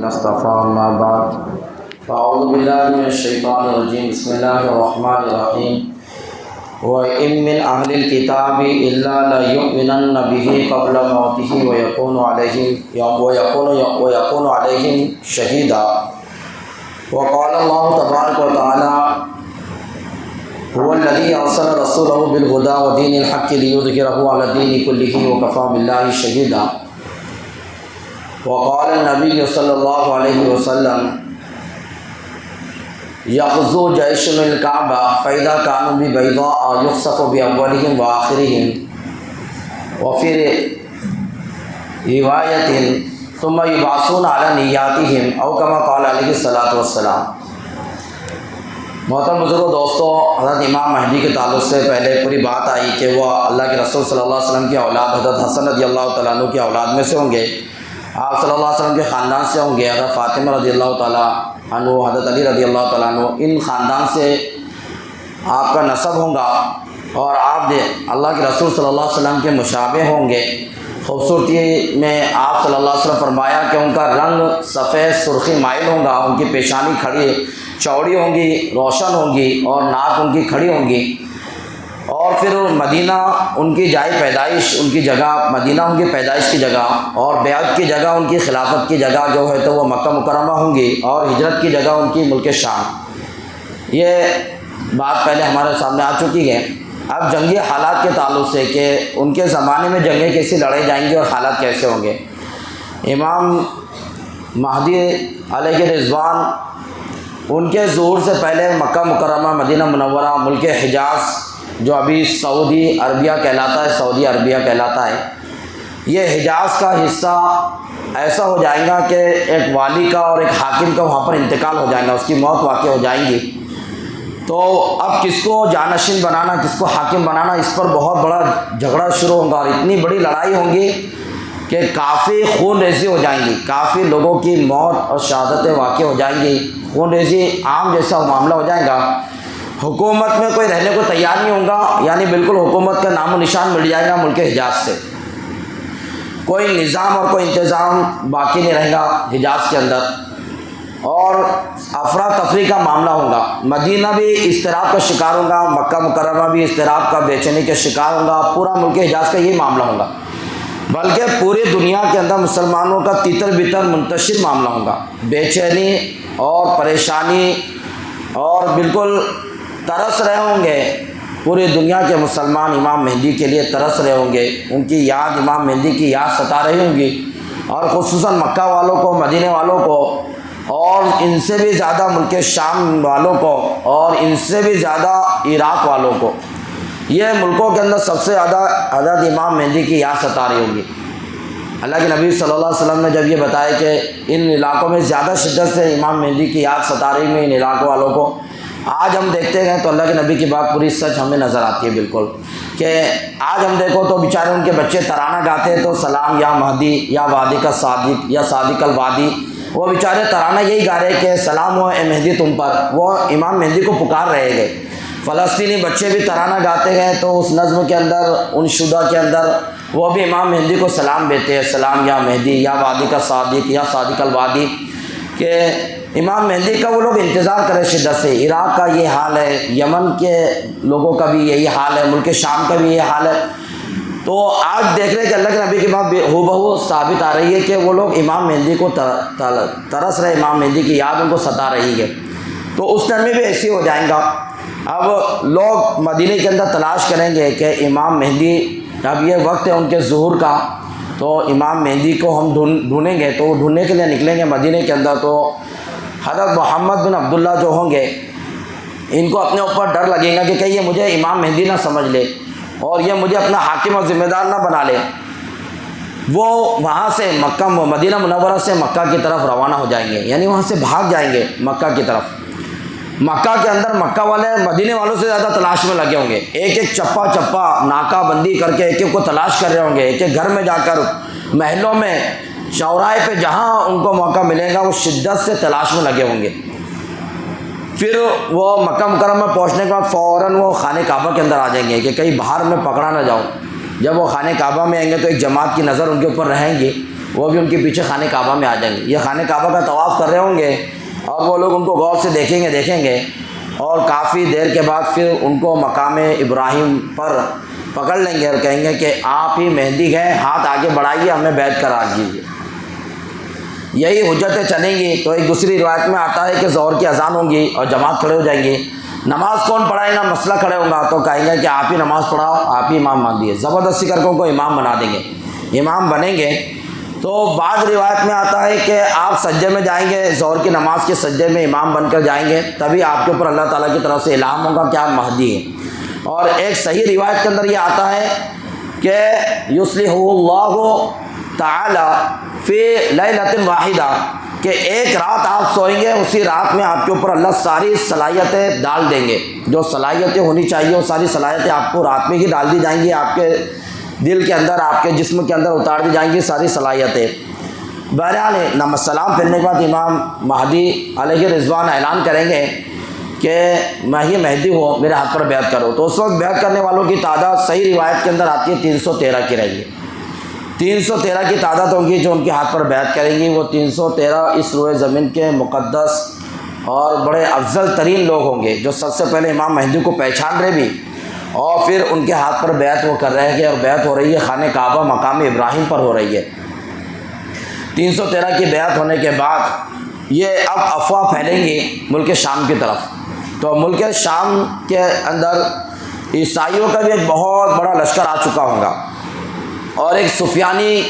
الذين اصطفى أما بعد فأعوذ بالله من الشيطان الرجيم بسم الله الرحمن الرحيم وإن من أهل الكتاب إلا ليؤمنن به قبل موته ويكون عليهم شهيدا وقال الله تبارك وتعالى هو الذي أرسل رسوله بالهدى ودين الحق ليظهره على الدين كله وكفى بالله شهيدا وقال النبي صلى الله عليه وسلم یغزو جیش من الکعبہ فإذا كانوا ببیضاء یخسف بأولهم وآخرهم وفي روایت ثم یبعثون علی نیاتهم او كما قال علیہ الصلاۃ والسلام۔ محترم بزرگوں دوستو، حضرت امام مہدی کے تعلق سے پہلے پوری بات آئی کہ وہ اللہ کے رسول صلی اللہ علیہ وسلم کی اولاد حضرت حسن رضی اللہ تعالیٰ عنہ کی اولاد میں سے ہوں گے، آپ صلی اللہ علیہ وسلم کے خاندان سے ہوں گے، حضرت فاطمہ رضی اللہ تعالیٰ عنہ، حضرت علی رضی اللہ تعالیٰ عنہ، ان خاندان سے آپ کا نسب ہوگا اور آپ اللہ کے رسول صلی اللہ علیہ وسلم کے مشابہ ہوں گے۔ خوبصورتی میں آپ صلی اللہ علیہ وسلم فرمایا کہ ان کا رنگ سفید سرخی مائل ہوگا، ان کی پیشانی کھڑی چوڑی ہوں گی، روشن ہوں گی اور ناک ان کی کھڑی ہوں گی، اور پھر مدینہ ان کی جائے پیدائش، ان کی جگہ مدینہ ان کی پیدائش کی جگہ، اور بیعت کی جگہ ان کی خلافت کی جگہ جو ہے تو وہ مکہ مکرمہ ہوں گی، اور ہجرت کی جگہ ان کی ملک شام۔ یہ بات پہلے ہمارے سامنے آ چکی ہے۔ اب جنگی حالات کے تعلق سے کہ ان کے زمانے میں جنگیں کیسی لڑائی جائیں گی اور حالات کیسے ہوں گے۔ امام مہدی علیہ رضوان ان کے ظہور سے پہلے مکہ مکرمہ، مدینہ منورہ، ملک حجاز جو ابھی سعودی عربیہ کہلاتا ہے، سعودی عربیہ کہلاتا ہے، یہ حجاز کا حصہ ایسا ہو جائے گا کہ ایک والی کا اور ایک حاکم کا وہاں پر انتقال ہو جائے گا، اس کی موت واقع ہو جائیں گی۔ تو اب کس کو جانشین بنانا، کس کو حاکم بنانا، اس پر بہت بڑا جھگڑا شروع ہوگا اور اتنی بڑی لڑائی ہوں گی کہ کافی خون ریزی ہو جائیں گی، کافی لوگوں کی موت اور شہادتیں واقع ہو جائیں گی، خون ریزی عام جیسا معاملہ ہو جائے گا۔ حکومت میں کوئی رہنے کو تیار نہیں ہوگا، یعنی بالکل حکومت کا نام و نشان مل جائے گا ملک حجاز سے، کوئی نظام اور کوئی انتظام باقی نہیں رہے گا حجاز کے اندر، اور افراتفری کا معاملہ ہوگا۔ مدینہ بھی اضطراب کا شکار ہوگا، مکہ مکرمہ بھی اضطراب کا بے چینی کا شکار ہوگا، پورا ملک حجاز کا یہ معاملہ ہوگا، بلکہ پوری دنیا کے اندر مسلمانوں کا تیتر بتر منتشر معاملہ ہوگا، بے چینی اور پریشانی، اور بالکل ترس رہے ہوں گے پوری دنیا کے مسلمان امام مہدی کے لیے، ترس رہے ہوں گے، ان کی یاد، امام مہدی کی یاد ستا رہی ہوں گی، اور خصوصاً مکہ والوں کو، مدینے والوں کو، اور ان سے بھی زیادہ ملک شام والوں کو، اور ان سے بھی زیادہ عراق والوں کو۔ یہ ملکوں کے اندر سب سے زیادہ حضرت امام مہدی کی یاد ستا رہی ہوگی۔ اللہ کے نبی صلی اللہ علیہ وسلم نے جب یہ بتایا کہ ان علاقوں میں زیادہ شدت سے امام مہدی کی یاد ستا رہی ہے ان علاقوں والوں کو، آج ہم دیکھتے ہیں تو اللہ کے نبی کی بات پوری سچ ہمیں نظر آتی ہے بالکل، کہ آج ہم دیکھو تو بیچارے ان کے بچے ترانہ گاتے ہیں تو سلام یا مہدی یا وادی کا صادق یا صادق الوادی، وہ بیچارے ترانہ یہی گا رہے کہ سلام ہو اے مہدی تم پر، وہ امام مہدی کو پکار رہے گے۔ فلسطینی بچے بھی ترانہ گاتے ہیں تو اس نظم کے اندر، ان شدہ کے اندر وہ بھی امام مہدی کو سلام دیتے ہیں، سلام یا مہدی یا وادی کا صادق یا صادق الوادی، کہ امام مہدی کا وہ لوگ انتظار کریں شدت سے۔ عراق کا یہ حال ہے، یمن کے لوگوں کا بھی یہی حال ہے، ملک شام کا بھی یہ حال ہے۔ تو آج دیکھ رہے کہ اللہ کے نبی کی بات ہو بہو ثابت آ رہی ہے کہ وہ لوگ امام مہدی کو ترس رہے، امام مہدی کی یاد ان کو ستا رہی ہے۔ تو اس ٹائم میں بھی ایسے ہی ہو جائیں گا۔ اب لوگ مدینے کے اندر تلاش کریں گے کہ امام مہدی، اب یہ وقت ہے ان کے ظہور کا، تو امام مہدی کو ہم ڈھونڈیں گے، تو ڈھونڈنے کے لیے نکلیں گے مدینے کے اندر۔ تو حضرت محمد بن عبداللہ جو ہوں گے، ان کو اپنے اوپر ڈر لگے گا کہ کہیں یہ مجھے امام مہدی نہ سمجھ لے اور یہ مجھے اپنا حاکم اور ذمہ دار نہ بنا لے۔ وہ وہاں سے مکہ، مدینہ منورہ سے مکہ کی طرف روانہ ہو جائیں گے، یعنی وہاں سے بھاگ جائیں گے مکہ کی طرف۔ مکہ کے اندر مکہ والے مدینے والوں سے زیادہ تلاش میں لگے ہوں گے، ایک ایک چپا چپا ناکہ بندی کر کے ایک ایک کو تلاش کر رہے ہوں گے، ایک ایک گھر میں جا کر، محلوں میں، چوراہے پہ جہاں ان کو موقع ملے گا وہ شدت سے تلاش میں لگے ہوں گے۔ پھر وہ مکہ مکرمہ میں پہنچنے کے بعد فوراً وہ خانہ کعبہ کے اندر آ جائیں گے کہ کہیں باہر میں پکڑا نہ جاؤں۔ جب وہ خانہ کعبہ میں آئیں گے تو ایک جماعت کی نظر ان کے اوپر رہیں گی، وہ بھی ان کے پیچھے خانہ کعبہ میں آ جائیں گے. یہ خانہ کعبہ کا طواف کر رہے ہوں گے اور وہ لوگ ان کو غور سے دیکھیں گے اور کافی دیر کے بعد پھر ان کو مقام ابراہیم پر پکڑ لیں گے اور کہیں گے کہ آپ ہی مہدی ہیں، ہاتھ آگے بڑھائیے، ہمیں بیعت کرا دیجیے. یہی حجتیں چلیں گی. تو ایک دوسری روایت میں آتا ہے کہ ظہر کی اذان ہوگی اور جماعت کھڑے ہو جائیں گے. نماز کون پڑھائے گا، مسئلہ کھڑے ہوگا تو کہیں گے کہ آپ ہی نماز پڑھاؤ، آپ ہی امام مان دیے. زبردستی کر کے ان کو امام بنا دیں گے. امام بنیں گے تو بعض روایت میں آتا ہے کہ آپ سجدے میں جائیں گے، ظہر کی نماز کے سجدے میں امام بن کر جائیں گے، تبھی آپ کے اوپر اللہ تعالیٰ کی طرف سے اعلان ہوگا کہ آپ مہدی ہیں. اور ایک صحیح روایت کے اندر یہ آتا ہے کہ یصلح اللہ تعالی فی لیلۃ واحدہ، کہ ایک رات آپ سوئیں گے، اسی رات میں آپ کے اوپر اللہ ساری صلاحیتیں ڈال دیں گے. جو صلاحیتیں ہونی چاہیے وہ ساری صلاحیتیں آپ کو رات میں ہی ڈال دی جائیں گی، آپ کے دل کے اندر، آپ کے جسم کے اندر اتار دی جائیں گی ساری صلاحیتیں. بہرحال سلام پھرنے کے بعد امام مہدی علیہ رضوان اعلان کریں گے کہ میں ہی مہدی ہوں، میرے ہاتھ پر بیعت کرو. تو اس وقت بیعت کرنے والوں کی تعداد صحیح روایت کے اندر آتی ہے 313 کی رہے گی. 313 کی تعداد ہوگی جو ان کے ہاتھ پر بیعت کریں گی. وہ 313 اس روئے زمین کے مقدس اور بڑے افضل ترین لوگ ہوں گے جو سب سے پہلے امام مہدی کو پہچان رہے بھی، اور پھر ان کے ہاتھ پر بیعت وہ کر رہے ہیں. اور بیعت ہو رہی ہے خانہ کعبہ مقام ابراہیم پر ہو رہی ہے. 313 کی بیعت ہونے کے بعد یہ اب افواہ پھیلیں گی ملک شام کی طرف. تو ملک شام کے اندر عیسائیوں کا بھی ایک بہت بڑا لشکر آ چکا ہوگا، اور ایک سفیانی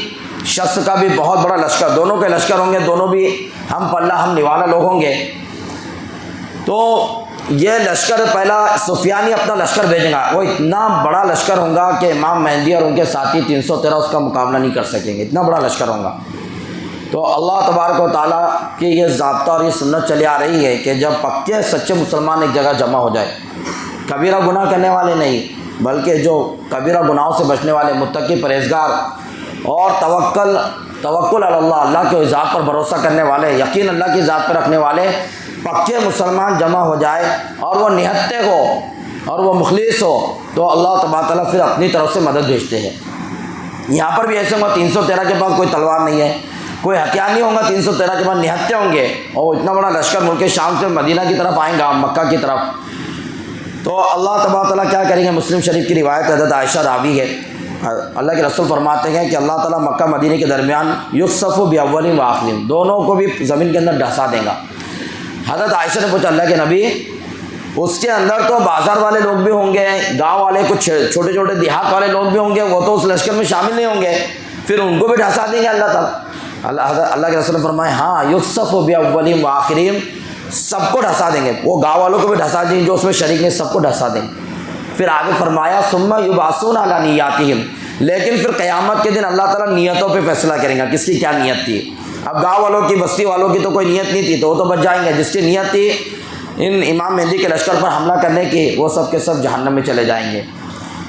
شخص کا بھی بہت بڑا لشکر، دونوں کے لشکر ہوں گے، دونوں بھی ہم پلہ ہم نوالا لوگ ہوں گے. تو یہ لشکر پہلا سفیانی اپنا لشکر بھیجے گا، وہ اتنا بڑا لشکر ہوگا کہ امام مہدی اور ان کے ساتھی 313 اس کا مقابلہ نہیں کر سکیں گے، اتنا بڑا لشکر ہوگا. تو اللہ تبارک و تعالیٰ کی یہ ضابطہ اور یہ سنت چلی آ رہی ہے کہ جب پکے سچے مسلمان ایک جگہ جمع ہو جائے، کبیرہ گناہ کرنے والے نہیں بلکہ جو کبیرہ گناہوں سے بچنے والے، متقی، پرہیزگار اور توکل علی اللہ، اللہ کے ذات پر بھروسہ کرنے والے، یقین اللہ کی ذات پر رکھنے والے پکے مسلمان جمع ہو جائے اور وہ نہتے ہو اور وہ مخلص ہو، تو اللہ تبارک تعالیٰ پھر اپنی طرف سے مدد بھیجتے ہیں. یہاں پر بھی ایسے ہوگا 313 کے پاس کوئی تلوار نہیں ہے، کوئی ہتھیار نہیں ہوگا، 313 کے بعد نہتے ہوں گے، اور اتنا بڑا لشکر ملک شام سے مدینہ کی طرف آئیں گا، مکہ کی طرف. تو اللہ تبارک تعالیٰ کیا کریں گے؟ مسلم شریف کی روایت حضرت عائشہ راوی ہے، اللہ کے رسول فرماتے ہیں کہ اللہ تعالیٰ مکہ مدینہ کے درمیان یخسف باول و آخر، دونوں کو بھی زمین کے اندر ڈھسا دے گا. حضرت عائشہ نے پوچھا اللہ کے نبی اس کے اندر تو بازار والے لوگ بھی ہوں گے، گاؤں والے، کچھ چھوٹے چھوٹے دیہات والے لوگ بھی ہوں گے، وہ تو اس لشکر میں شامل نہیں ہوں گے، پھر ان کو بھی ڈھسا دیں گے اللہ تعالیٰ؟ اللہ کے رسول نے فرمایا ہاں یخسف باولہم و آخرہم، سب کو ڈھسا دیں گے، وہ گاؤں والوں کو بھی ڈھسا دیں گے جو اس میں شریک نہیں، سب کو ڈھسا دیں گے. پھر آگے فرمایا ثم یبعثون علی نیاتہم، لیکن پھر قیامت کے دن اللہ تعالیٰ نیتوں پہ فیصلہ کریں گا کس کی کیا نیت تھی. اب گاؤں والوں کی، بستی والوں کی تو کوئی نیت نہیں تھی تو وہ تو بچ جائیں گے، جس کی نیت تھی ان امام مہدی کے لشکر پر حملہ کرنے کی، وہ سب کے سب جہنم میں چلے جائیں گے.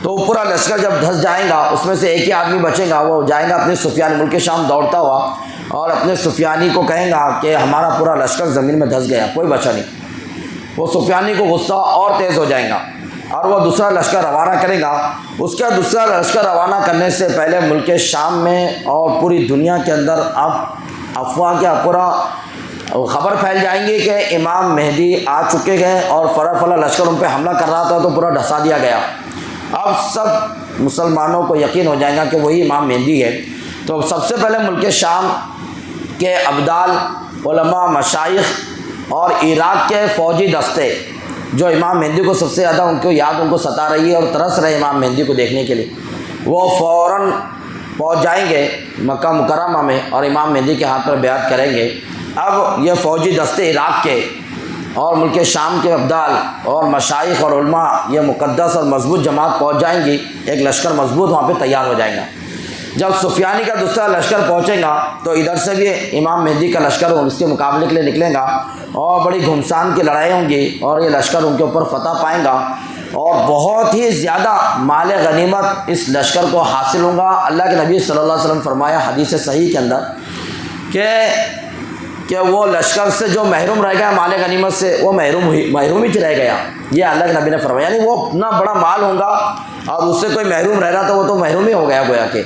تو پورا لشکر جب دھس جائے گا اس میں سے ایک ہی آدمی بچے گا، وہ جائے گا اپنے سفیان، ملک شام دوڑتا ہوا اور اپنے سفیانی کو کہیں گا کہ ہمارا پورا لشکر زمین میں دھس گیا، کوئی بچا نہیں. وہ سفیانی کو غصہ اور تیز ہو جائے گا اور وہ دوسرا لشکر روانہ کرے گا. اس کا دوسرا لشکر روانہ کرنے سے پہلے ملک شام میں اور پوری دنیا کے اندر اب افواہ کیا پورا خبر پھیل جائیں گی کہ امام مہدی آ چکے گئے اور فلاں لشکر ان پہ حملہ کر رہا تھا تو پورا ڈھسا دیا گیا. اب سب مسلمانوں کو یقین ہو جائے گا کہ وہی امام مہدی ہے. تو سب سے پہلے ملک شام کے ابدال، علماء، مشائخ اور عراق کے فوجی دستے جو امام مہدی کو سب سے زیادہ ان کو یاد ان کو ستا رہی ہے اور ترس رہے امام مہدی کو دیکھنے کے لیے، وہ فوراً پہنچ جائیں گے مکہ مکرمہ میں اور امام مہدی کے ہاتھ پر بیعت کریں گے. اب یہ فوجی دستے عراق کے اور ملک شام کے ابدال اور مشائخ اور علماء، یہ مقدس اور مضبوط جماعت پہنچ جائیں گی، ایک لشکر مضبوط وہاں پہ تیار ہو جائے گا. جب سفیانی کا دوسرا لشکر پہنچے گا تو ادھر سے بھی امام مہدی کا لشکر اس کے مقابلے کے لیے نکلے گا اور بڑی گھمسان کی لڑائی ہوں گی اور یہ لشکر ان کے اوپر فتح پائیں گا اور بہت ہی زیادہ مال غنیمت اس لشکر کو حاصل ہوگا. اللہ کے نبی صلی اللہ علیہ وسلم فرمایا حدیث صحیح کے اندر کہ وہ لشکر سے جو محروم رہ گیا مال غنیمت سے، وہ محروم ہی رہ گیا. یہ اللہ کے نبی نے فرمایا، یعنی وہ اتنا بڑا مال ہوگا اور اس سے کوئی محروم رہ رہا تو وہ تو محروم ہی ہو گیا گویا کہ.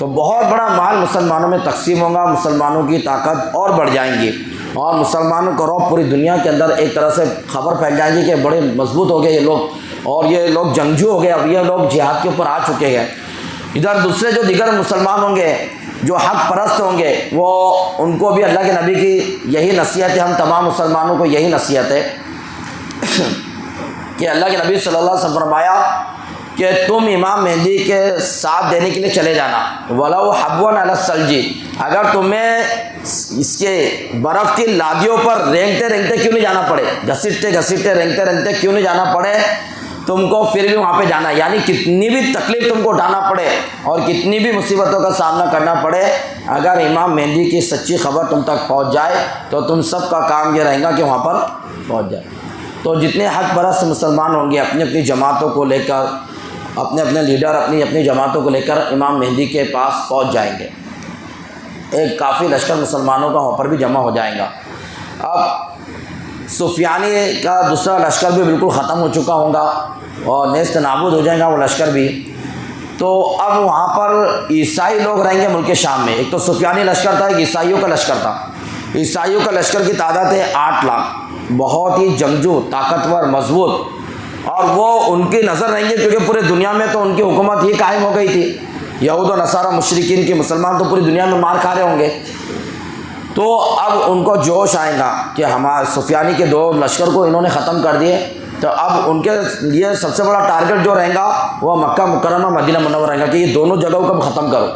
تو بہت بڑا مال مسلمانوں میں تقسیم ہوگا، مسلمانوں کی طاقت اور بڑھ جائیں گی، اور مسلمانوں کا رعب پوری دنیا کے اندر ایک طرح سے خبر پھیل جائے گی کہ بڑے مضبوط ہو گئے یہ لوگ، اور یہ لوگ جنگجو ہو گئے، اب یہ لوگ جہاد کے اوپر آ چکے ہیں۔ ادھر دوسرے جو دیگر مسلمان ہوں گے جو حق پرست ہوں گے، وہ ان کو بھی اللہ کے نبی کی یہی نصیحت ہے، ہم تمام مسلمانوں کو یہی نصیحت ہے کہ اللہ کے نبی صلی اللہ علیہ وسلم فرمایا کہ تم امام مہدی کے ساتھ دینے کے لیے چلے جانا، وَلَوْ حَبْوًا عَلَى الثَّلْجِ، اگر تمہیں اس کے برف کی لادیوں پر رینگتے رینگتے کیوں نہیں جانا پڑے، گھسیٹتے رینگتے رینگتے کیوں نہیں جانا پڑے، تم کو پھر بھی وہاں پہ جانا ہے، یعنی کتنی بھی تکلیف تم کو اٹھانا پڑے اور کتنی بھی مصیبتوں کا سامنا کرنا پڑے، اگر امام مہدی کی سچی خبر تم تک پہنچ جائے تو تم سب کا کام یہ رہے گا کہ وہاں پر پہنچ جائے۔ تو جتنے حق پرست مسلمان ہوں گے اپنی اپنی جماعتوں کو لے کر، اپنے اپنے لیڈر اپنی اپنی جماعتوں کو لے کر امام مہدی کے پاس پہنچ جائیں گے، ایک کافی لشکر مسلمانوں کا وہاں پر بھی جمع ہو جائے گا۔ اب سفیانی کا دوسرا لشکر بھی بالکل ختم ہو چکا ہوگا اور نیست نابود ہو جائے گا وہ لشکر بھی، تو اب وہاں پر عیسائی لوگ رہیں گے ملک شام میں۔ ایک تو سفیانی لشکر تھا، ایک عیسائیوں کا لشکر تھا۔ عیسائیوں کا لشکر کی تعداد ہے 8 لاکھ، بہت ہی جنگجو، طاقتور، مضبوط، اور وہ ان کی نظر رہیں گے کیونکہ پورے دنیا میں تو ان کی حکومت ہی قائم ہو گئی تھی، یہود و نصارہ مشرکین کی، مسلمان تو پوری دنیا میں مار کھا رہے ہوں گے۔ تو اب ان کو جوش آئے گا کہ ہمارے سفیانی کے 2 لشکر کو انہوں نے ختم کر دیے، تو اب ان کے لیے سب سے بڑا ٹارگٹ جو رہے گا وہ مکہ مکرمہ مدینہ منورہ رہے گا کہ یہ دونوں جگہوں کو ختم کرو۔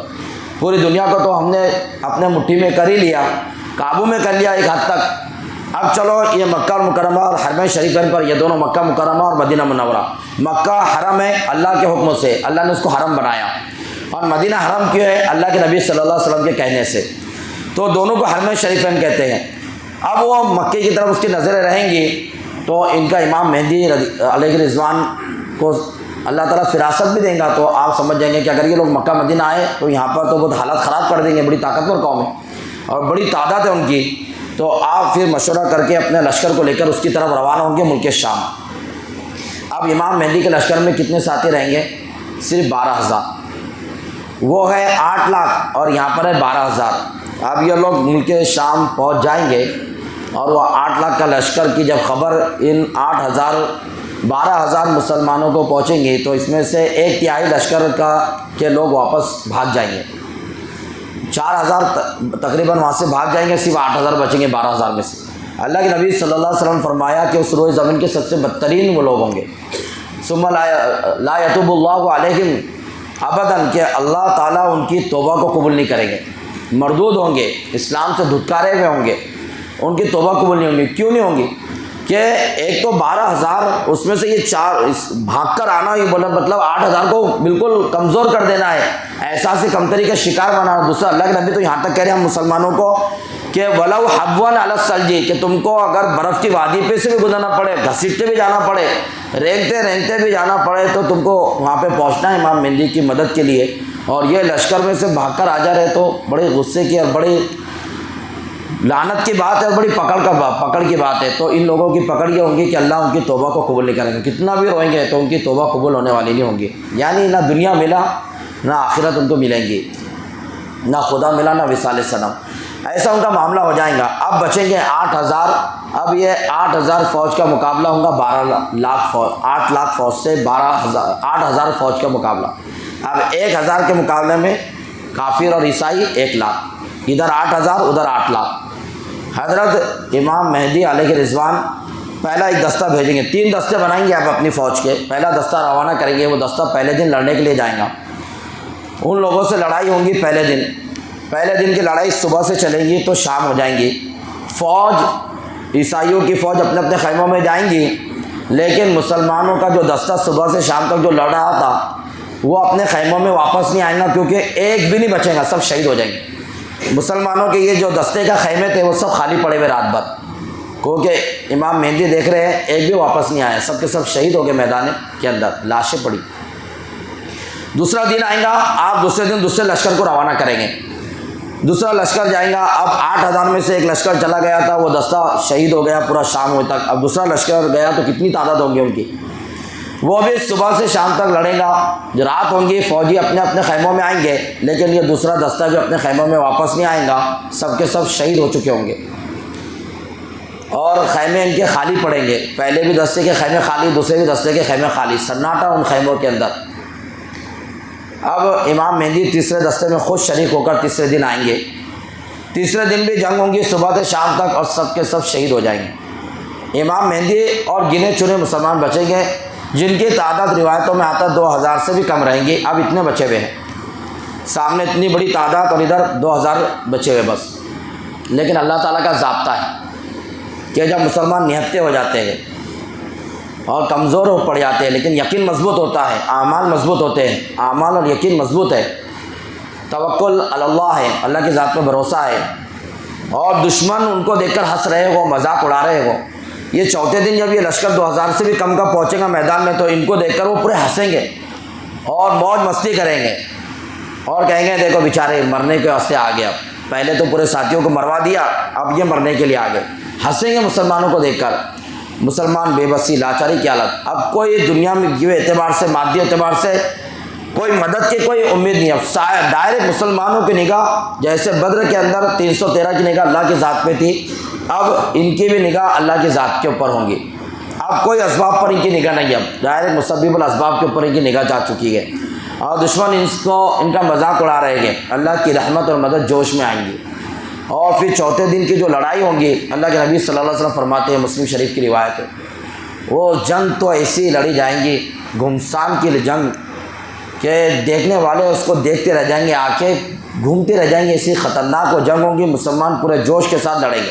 پوری دنیا کو تو ہم نے اپنے مٹھی میں کر ہی لیا، قابو میں کر لیا ایک حد تک، اب چلو یہ مکہ مکرمہ اور حرم شریفین پر، یہ دونوں مکہ مکرمہ اور مدینہ منورہ، مکہ حرم ہے اللہ کے حکم سے، اللہ نے اس کو حرم بنایا، اور مدینہ حرم کیوں ہے؟ اللہ کے نبی صلی اللہ علیہ وسلم کے کہنے سے، تو دونوں کو حرم شریفین کہتے ہیں۔ اب وہ مکے کی طرف اس کی نظریں رہیں گی، تو ان کا امام مہدی علیہ رضوان کو اللہ تعالیٰ فراست بھی دیں گا، تو آپ سمجھ جائیں گے کہ اگر یہ لوگ مکہ مدینہ آئے تو یہاں پر تو بہت حالات خراب کر دیں گے، بڑی طاقتور قوم ہے اور بڑی تعداد ہے ان کی، تو آپ پھر مشورہ کر کے اپنے لشکر کو لے کر اس کی طرف روانہ ہوں گے ملک شام۔ اب امام مہدی کے لشکر میں کتنے ساتھی رہیں گے؟ صرف 12,000، وہ ہے 8 لاکھ اور یہاں پر ہے 12,000۔ اب یہ لوگ ملک شام پہنچ جائیں گے اور وہ 8 لاکھ کا لشکر کی جب خبر ان 12,000 مسلمانوں کو پہنچیں گی تو اس میں سے 1/3 لشکر کے لوگ واپس بھاگ جائیں گے، 4,000 تقریباً وہاں سے بھاگ جائیں گے، صرف 8,000 بچیں گے 12,000 میں سے۔ اللہ کے نبی صلی اللہ علیہ وسلم فرمایا کہ اس روئے زمین کے سب سے بدترین وہ لوگ ہوں گے، ثم لا یتوب اللہ علیہم ابداً، کہ اللہ تعالیٰ ان کی توبہ کو قبول نہیں کریں گے، مردود ہوں گے، اسلام سے دھتکارے ہوئے ہوں گے، ان کی توبہ قبول نہیں ہوں گی۔ کیوں نہیں ہوں گی؟ کہ ایک تو 12,000، اس میں سے یہ 4 بھاگ کر آنا، یہ بولا مطلب 8,000 کو بالکل کمزور کر دینا ہے، احساس کمتری کا شکار بنانا۔ دوسرا اللہ کے نبی تو یہاں تک کہہ رہے ہیں ہم مسلمانوں کو کہ وَلَوْ حَبْوًا عَلَى الثَّلْجِ، کہ تم کو اگر برف کی وادی پہ سے بھی گزرنا پڑے، گھسیٹتے بھی جانا پڑے، رینگتے بھی جانا پڑے، تو تم کو وہاں پہ پہنچنا ہے امام مہدی کی مدد کے لیے۔ اور یہ لشکر میں سے بھاگ کر آ جا رہے تو بڑے غصے کی اور بڑی لعنت کی بات ہے اور بڑی پکڑ کی بات ہے۔ تو ان لوگوں کی پکڑ یہ ہوگی کہ اللہ ان کی توبہ کو قبول نہیں کریں گے، کتنا بھی روئیں گے تو ان کی توبہ قبول ہونے والی نہیں ہوں گی، یعنی نہ دنیا ملا نہ آخرت ان کو ملیں گی، نہ خدا ملا نہ وصال صنم، ایسا ان کا معاملہ ہو جائے گا۔ اب بچیں گے 8,000، اب یہ 8,000 فوج کا مقابلہ ہوگا 12 لاکھ فوج، 8 لاکھ فوج سے 8,000 فوج کا مقابلہ۔ اب 1,000 کے مقابلے میں کافر اور عیسائی 1 لاکھ، ادھر 8,000 ادھر 8 لاکھ۔ حضرت امام مہدی علیہ رضوان پہلا ایک دستہ بھیجیں گے، 3 دستے بنائیں گے آپ اپنی فوج کے، پہلا دستہ روانہ کریں گے، وہ دستہ پہلے دن لڑنے کے لیے جائیں گا، ان لوگوں سے لڑائی ہوں گی پہلے دن کی لڑائی صبح سے چلیں گی تو شام ہو جائیں گی۔ فوج عیسائیوں کی فوج اپنے اپنے خیموں میں جائیں گی، لیکن مسلمانوں کا جو دستہ صبح سے شام تک جو لڑ رہا تھا وہ اپنے خیموں میں واپس نہیں آئیں گا، کیونکہ ایک بھی نہیں بچے گا، سب شہید ہو جائیں گے۔ مسلمانوں کے یہ جو دستے کا خیمے تھے وہ سب خالی پڑے ہوئے رات بھر، کیونکہ امام مہدی دیکھ رہے ہیں ایک بھی واپس نہیں آیا، سب کے سب شہید ہو گئے میدان کے اندر، لاشیں پڑی۔ دوسرا دن آئے گا، آپ دوسرے دن دوسرے لشکر کو روانہ کریں گے، دوسرا لشکر جائیں گا۔ اب 8,000 میں سے ایک لشکر چلا گیا تھا، وہ دستہ شہید ہو گیا پورا شام ہوئے تک، اب دوسرا لشکر گیا تو کتنی تعداد ہوگی ان کی؟ وہ بھی صبح سے شام تک لڑیں گا. جو رات ہوں گی فوجی اپنے اپنے خیموں میں آئیں گے، لیکن یہ دوسرا دستہ جو اپنے خیموں میں واپس نہیں آئے گا، سب کے سب شہید ہو چکے ہوں گے اور خیمے ان کے خالی پڑیں گے. پہلے بھی دستے کے خیمے خالی، دوسرے بھی دستے کے خیمے خالی، سناٹا ان خیموں کے اندر. اب امام مہدی تیسرے دستے میں خود شریک ہو کر تیسرے دن آئیں گے. تیسرے دن بھی جنگ ہوں گی صبح سے شام تک اور سب کے سب شہید ہو جائیں گے. امام مہدی اور گنے چنے مسلمان بچیں گے جن کی تعداد روایتوں میں آتا 2000 سے بھی کم رہیں گی. اب اتنے بچے ہوئے ہیں، سامنے اتنی بڑی تعداد اور ادھر 2000 بچے ہوئے بس. لیکن اللہ تعالیٰ کا ضابطہ ہے کہ جب مسلمان نہتے ہو جاتے ہیں اور کمزور ہو پڑ جاتے ہیں، لیکن یقین مضبوط ہوتا ہے، اعمال مضبوط ہوتے ہیں، اعمال اور یقین مضبوط ہے، توکل علی اللہ ہے، اللہ کی ذات پہ بھروسہ ہے، اور دشمن ان کو دیکھ کر ہنس رہے ہو، مذاق اڑا رہے ہو. یہ چوتھے دن جب یہ لشکر 2000 سے بھی کم کا پہنچے گا میدان میں، تو ان کو دیکھ کر وہ پورے ہنسیں گے اور موج مستی کریں گے اور کہیں گے دیکھو بیچارے مرنے کے واسطے آ گئے. اب پہلے تو پورے ساتھیوں کو مروا دیا، اب یہ مرنے کے لیے آ گئے. ہنسیں گے مسلمانوں کو دیکھ کر. مسلمان بے بسی لاچاری کی حالت. اب کوئی دنیا میں کے اعتبار سے، مادی اعتبار سے کوئی مدد کی کوئی امید نہیں. اب ڈائریکٹ مسلمانوں کی نگاہ جیسے بدر کے اندر 313 کی نگاہ اللہ کی ذات پہ تھی، اب ان کی بھی نگاہ اللہ کی ذات کے اوپر ہوں گی. اب کوئی اسباب پر ان کی نگاہ نہیں ہے، اب ڈائریکٹ مسبب الاسباب کے اوپر ان کی نگاہ جا چکی ہے اور دشمن ان کا مذاق اڑا رہے گے. اللہ کی رحمت اور مدد جوش میں آئیں گی. اور پھر چوتھے دن کی جو لڑائی ہوں گی، اللہ کے نبی صلی اللہ علیہ وسلم فرماتے ہیں، مسلم شریف کی روایت ہے، وہ جنگ تو ایسی لڑی جائیں گی، گھمسان کی جنگ کہ دیکھنے والے اس کو دیکھتے رہ جائیں گے، آنکھیں گھومتے رہ جائیں گے. ایسی خطرناک وہ جنگ ہوں گی، مسلمان پورے جوش کے ساتھ لڑیں گے،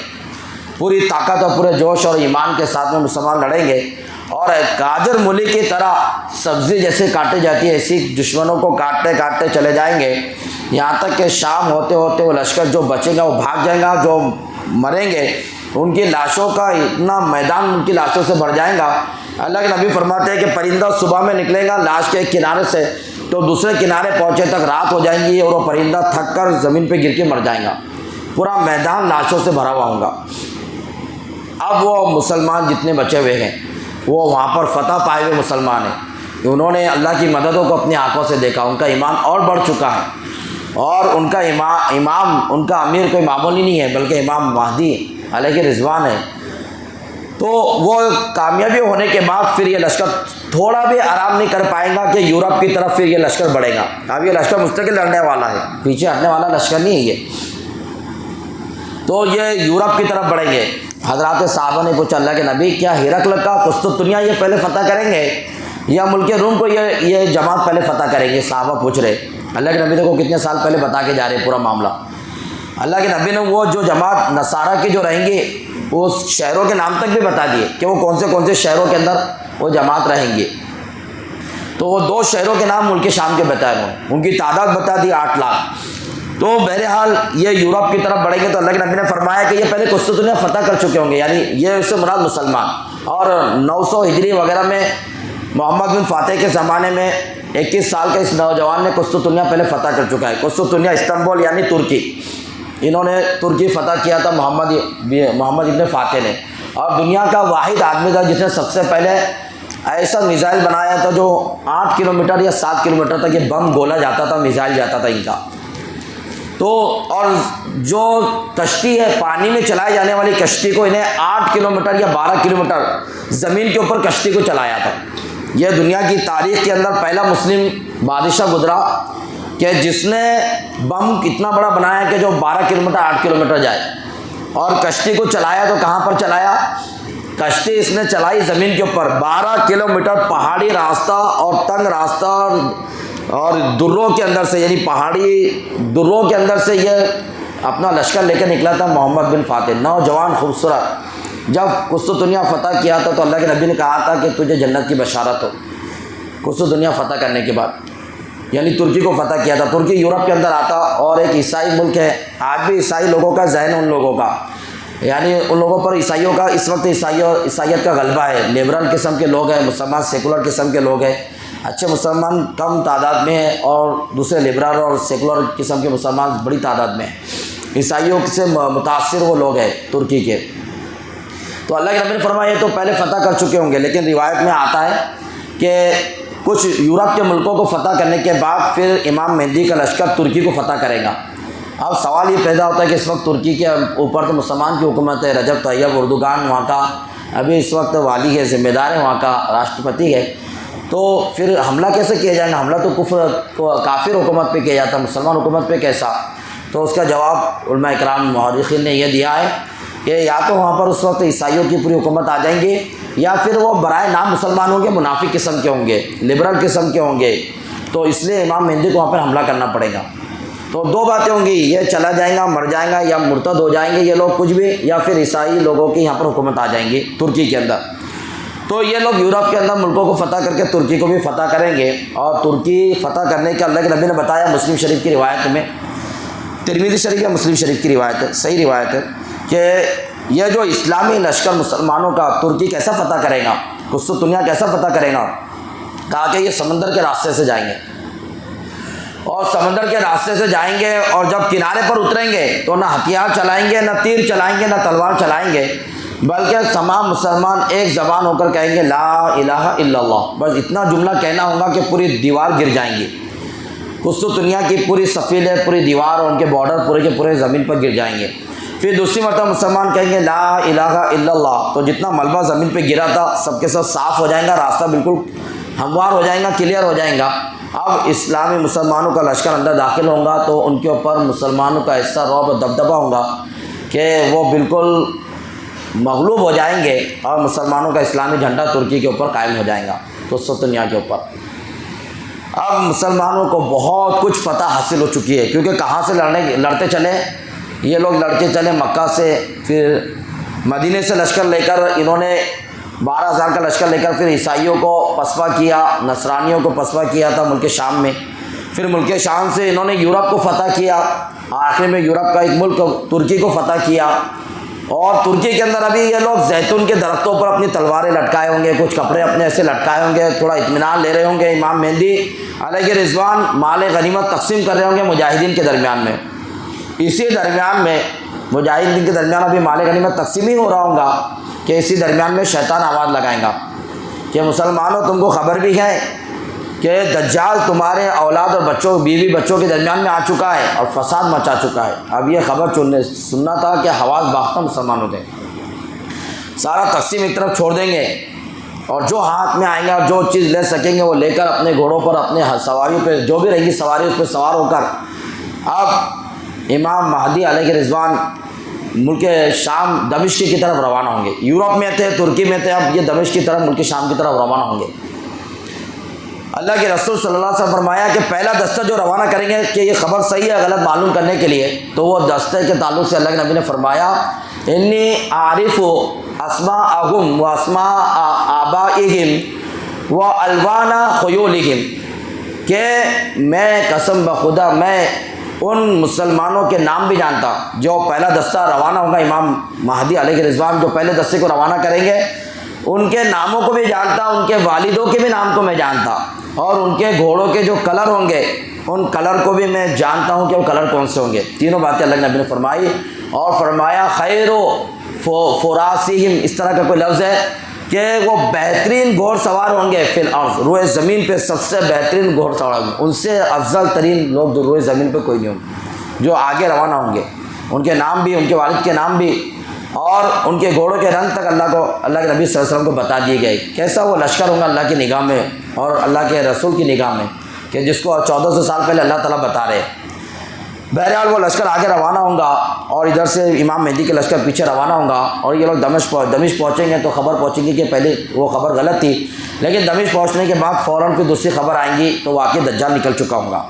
پوری طاقت اور پورے جوش اور ایمان کے ساتھ میں مسلمان لڑیں گے. اور گاجر مولی کی طرح سبزی جیسے کاٹی جاتی ہے، ایسی دشمنوں کو کاٹتے کاٹتے چلے جائیں گے، یہاں تک کہ شام ہوتے ہوتے وہ لشکر جو بچے گا وہ بھاگ جائے گا. جو مریں گے ان کی لاشوں کا اتنا میدان ان کی لاشوں سے بھر جائے گا. اللہ کے نبی فرماتے ہیں کہ پرندہ صبح میں نکلے گا لاش کے ایک کنارے سے، تو دوسرے کنارے پہنچے تک رات ہو جائیں گی اور وہ پرندہ تھک کر زمین پہ گر کے مر جائے گا. پورا میدان لاشوں سے بھرا ہوا ہوگا. اب وہ مسلمان جتنے بچے ہوئے ہیں وہ وہاں پر فتح پائے ہوئے مسلمان ہیں، انہوں نے اللہ کی مددوں کو اپنی آنکھوں سے دیکھا. ان کا ایمان اور بڑھ چکا ہے اور ان کا امام ان کا امیر کوئی معمولی نہیں ہے، بلکہ امام مہدی علیہ رضوان ہے. تو وہ کامیابی ہونے کے بعد پھر یہ لشکر تھوڑا بھی آرام نہیں کر پائے گا کہ یورپ کی طرف پھر یہ لشکر بڑھے گا. اب یہ لشکر مستقل لڑنے والا ہے، پیچھے ہٹنے والا لشکر نہیں ہے یہ. تو یہ یورپ کی طرف بڑھیں گے. حضرات صحابہ نے پوچھا اللہ کے نبی کیا ہرقل کا قسطنطنیہ یہ پہلے فتح کریں گے یا ملک روم کو یہ جماعت پہلے فتح کریں گے؟ صحابہ پوچھ رہے. اللہ کے نبی دیکھو کتنے سال پہلے بتا کے جا رہے پورا معاملہ. اللہ کے نبی نے وہ جو جماعت نصارہ کی جو رہیں گی اس شہروں کے نام تک بھی بتا دیے کہ وہ کون سے شہروں کے اندر وہ جماعت رہیں گی. تو وہ 2 شہروں کے نام ملک شام کے بتائے انہوں نے، ان کی تعداد بتا دی 8 لاکھ. تو بہرحال یہ یورپ کی طرف بڑھیں گے. تو اللہ کے نبی نے فرمایا کہ یہ پہلے قسطنطنیہ فتح کر چکے ہوں گے، یعنی یہ اس سے مراد مسلمان. اور 900 ہجری وغیرہ میں محمد بن فاتح کے زمانے میں 21 سال کے اس نوجوان نے قسطنطنیہ پہلے فتح کر چکا ہے. قسطنطنیہ استنبول یعنی ترکی، انہوں نے ترکی فتح کیا تھا محمد ابن فاتح نے. اور دنیا کا واحد آدمی تھا جس نے سب سے پہلے ایسا میزائل بنایا تھا جو 8 کلومیٹر یا 7 کلومیٹر تک یہ بم گولا جاتا تھا، میزائل جاتا تھا ان کا. تو اور جو کشتی ہے پانی میں چلائی جانے والی کشتی کو انہیں 8 کلومیٹر یا 12 کلومیٹر زمین کے اوپر کشتی کو چلایا تھا. یہ دنیا کی تاریخ کے اندر پہلا مسلم بادشاہ گزرا کہ جس نے بم اتنا بڑا بنایا کہ جو 12 کلومیٹر 8 کلومیٹر جائے. اور کشتی کو چلایا تو کہاں پر چلایا؟ کشتی اس نے چلائی زمین کے اوپر. 12 کلومیٹر پہاڑی راستہ اور تنگ راستہ اور دروں کے اندر سے، یعنی پہاڑی دروں کے اندر سے یہ اپنا لشکر لے کے نکلا تھا محمد بن فاتح، نوجوان خوبصورت. جب قسطنطنیہ فتح کیا تھا تو اللہ کے نبی نے کہا تھا کہ تجھے جنت کی بشارت ہو. قسطنطنیہ فتح کرنے کے بعد یعنی ترکی کو فتح کیا تھا. ترکی یورپ کے اندر آتا اور ایک عیسائی ملک ہے. آج بھی عیسائی لوگوں کا ذہن ان لوگوں کا، یعنی ان لوگوں پر عیسائیوں کا اس وقت عیسائیت کا غلبہ ہے. لیبرل قسم کے لوگ ہیں، مسلمان سیکولر قسم کے لوگ ہیں. اچھے مسلمان کم تعداد میں ہیں اور دوسرے لبرل اور سیکولر قسم کے مسلمان بڑی تعداد میں ہیں. عیسائیوں سے متاثر وہ لوگ ہیں ترکی کے. تو اللہ کے نبی نے فرمایا یہ تو پہلے فتح کر چکے ہوں گے، لیکن روایت میں آتا ہے کہ کچھ یورپ کے ملکوں کو فتح کرنے کے بعد پھر امام مہدی کا لشکر ترکی کو فتح کرے گا۔ اب سوال یہ پیدا ہوتا ہے کہ اس وقت ترکی کے اوپر تو مسلمان کی حکومت ہے، رجب طیب اردوغان وہاں کا ابھی اس وقت والی ہے، ذمہ دار ہے، وہاں کا راشٹرپتی ہے، تو پھر حملہ کیسے کیا جائے گا؟ حملہ تو کافر حکومت پہ کیا جاتا، مسلمان حکومت پہ کیسا؟ تو اس کا جواب علماء اکرام مورخین نے یہ دیا ہے کہ یا تو وہاں پر اس وقت عیسائیوں کی پوری حکومت آ جائیں گے، یا پھر وہ برائے نام مسلمان ہوں گے، منافق قسم کے ہوں گے، لبرل قسم کے ہوں گے، تو اس لیے امام مہدی کو وہاں پر حملہ کرنا پڑے گا۔ تو دو باتیں ہوں گی، یہ چلا جائے گا، مر جائے گا، یا مرتد ہو جائیں گے یہ لوگ کچھ بھی، یا پھر عیسائی لوگوں کی یہاں پر حکومت آ جائیں گی ترکی کے اندر۔ تو یہ لوگ یورپ کے اندر ملکوں کو فتح کر کے ترکی کو بھی فتح کریں گے، اور ترکی فتح کرنے کے اللہ کے نبی نے بتایا مسلم شریف کی روایت میں، ترمذی شریف یا مسلم شریف کی روایت ہے، صحیح روایت ہے، کہ یہ جو اسلامی لشکر مسلمانوں کا ترکی کیسا فتح کرے گا، قسطنطنیہ کیسا فتح کرے گا؟ کہا کہ یہ سمندر کے راستے سے جائیں گے، اور سمندر کے راستے سے جائیں گے، اور جب کنارے پر اتریں گے تو نہ ہتھیار چلائیں گے، نہ تیر چلائیں گے، نہ تلوار چلائیں گے، بلکہ تمام مسلمان ایک زبان ہو کر کہیں گے لا الہ الا اللہ، بس اتنا جملہ کہنا ہوگا کہ پوری دیوار گر جائیں گی، قسطنطنیہ کی پوری سفیلیں، پوری دیوار اور ان کے بارڈر پورے کے پورے زمین پر گر جائیں گے۔ پھر دوسری مرتبہ مسلمان کہیں گے لا الہ الا اللہ، تو جتنا ملبہ زمین پہ گرا تھا سب کے سب صاف ہو جائیں گا، راستہ بالکل ہموار ہو جائے گا، کلیئر ہو جائیں گا۔ اب اسلامی مسلمانوں کا لشکر اندر داخل ہوگا تو ان کے اوپر مسلمانوں کا ایسا رعب و دبدبہ ہوگا کہ وہ بالکل مغلوب ہو جائیں گے، اور مسلمانوں کا اسلامی جھنڈا ترکی کے اوپر قائم ہو جائے گا، قسطنطنیہ کے اوپر۔ اب مسلمانوں کو بہت کچھ فتح حاصل ہو چکی ہے، کیونکہ کہاں سے لڑتے چلے یہ لوگ؟ لڑتے چلے مکہ سے، پھر مدینے سے لشکر لے کر انہوں نے 12,000 کا لشکر لے کر پھر عیسائیوں کو پسپا کیا، نصرانیوں کو پسپا کیا تھا ملک شام میں، پھر ملک شام سے انہوں نے یورپ کو فتح کیا، آخر میں یورپ کا ایک ملک ترکی کو فتح کیا، اور ترکی کے اندر ابھی یہ لوگ زیتون کے درختوں پر اپنی تلواریں لٹکائے ہوں گے، کچھ کپڑے اپنے ایسے لٹکائے ہوں گے، تھوڑا اطمینان لے رہے ہوں گے، امام مہدی علیہ رضوان مال غنیمت تقسیم کر رہے ہوں گے مجاہدین کے درمیان میں۔ اسی درمیان میں مجاہدین کے درمیان ابھی مال غنیمت تقسیم ہی ہو رہا ہوگا کہ اسی درمیان میں شیطان آواز لگائیں گا کہ مسلمانوں تم کو خبر بھی ہے کہ دجال تمہارے اولاد اور بچوں، بیوی بچوں کے درمیان میں آ چکا ہے اور فساد مچا چکا ہے۔ اب یہ خبر سننا تھا کہ حواس باختہ مسلمان ہوتے سارا تقسیم ایک طرف چھوڑ دیں گے، اور جو ہاتھ میں آئیں گے اور جو چیز لے سکیں گے وہ لے کر اپنے گھوڑوں پر، اپنے سواریوں پہ جو بھی رہیں گی سواری اس پہ سوار ہو کر اب امام مہدی علیہ رضوان ملک شام دمشق کی طرف روانہ ہوں گے۔ یورپ میں تھے، ترکی میں تھے، اب یہ دمشق کی طرف ملک شام کی طرف روانہ ہوں گے۔ اللہ کے رسول صلی اللہ علیہ وسلم فرمایا کہ پہلا دستہ جو روانہ کریں گے کہ یہ خبر صحیح ہے غلط معلوم کرنے کے لیے، تو وہ دستے کے تعلق سے اللہ کے نبی نے فرمایا انی عارف اسماءہم و اسماء آبائہم و الوان خیولہم، کہ میں قسم بخدا میں ان مسلمانوں کے نام بھی جانتا جو پہلا دستہ روانہ ہوگا، امام مہدی علیہ رضوان جو پہلے دستے کو روانہ کریں گے ان کے ناموں کو بھی جانتا، ان کے والدوں کے بھی نام کو میں جانتا، اور ان کے گھوڑوں کے جو کلر ہوں گے ان کلر کو بھی میں جانتا ہوں کہ وہ کلر کون سے ہوں گے۔ تینوں باتیں اللہ کے نبی نے فرمائی، اور فرمایا خیر و فراسہم، اس طرح کا کوئی لفظ ہے کہ وہ بہترین گھوڑ سوار ہوں گے فی الارض، روئے زمین پہ سب سے بہترین گھوڑ سوار ہوں گے، ان سے افضل ترین لوگ روئے زمین پہ کوئی نہیں ہوں گے جو آگے روانہ ہوں گے، ان کے نام بھی، ان کے والد کے نام بھی، اور ان کے گھوڑوں کے رنگ تک اللہ کے نبی صلی اللہ علیہ وسلم کو بتا دیے گئے کیسا وہ لشکر ہوگا اللہ کی نگاہ میں اور اللہ کے رسول کی نگاہ میں، کہ جس کو 1400 سال پہلے اللہ تعالیٰ بتا رہے۔ بہرحال وہ لشکر آگے روانہ ہوں گا، اور ادھر سے امام مہدی کے لشکر پیچھے روانہ ہوں گا، اور یہ لوگ دمشق پہنچیں گے تو خبر پہنچے گی کہ پہلے وہ خبر غلط تھی، لیکن دمشق پہنچنے کے بعد فوراً پھر دوسری خبر آئیں گی تو واقعی دجال نکل چکا ہوگا،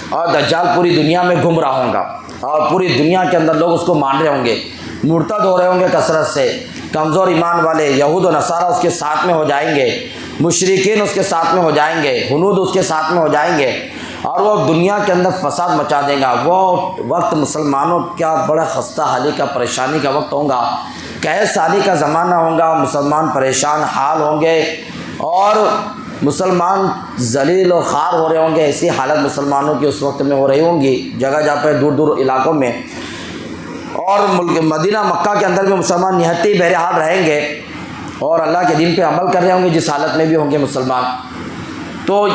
اور دجال پوری دنیا میں گھوم رہا ہوگا، اور پوری دنیا کے اندر لوگ اس کو مان رہے ہوں گے، مرتد ہو رہے ہوں گے کثرت سے، کمزور ایمان والے یہود و نصارہ اس کے ساتھ میں ہو جائیں گے، مشرکین اس کے ساتھ میں ہو جائیں گے، ہنود اس کے ساتھ میں ہو جائیں گے، اور وہ دنیا کے اندر فساد مچا دے گا۔ وہ وقت مسلمانوں کا بڑا خستہ حالی کا، پریشانی کا وقت ہوگا، قحط سالی کا زمانہ ہوگا، مسلمان پریشان حال ہوں گے، اور مسلمان ذلیل و خوار ہو رہے ہوں گے۔ ایسی حالت مسلمانوں کی اس وقت میں ہو رہی ہوں گی جگہ جگہ پہ، دور دور علاقوں میں، اور مدینہ مکہ کے اندر بھی مسلمان نہایت ہی بہرحال رہیں گے، اور اللہ کے دین پہ عمل کر رہے ہوں گے جس حالت میں بھی ہوں گے مسلمان۔ تو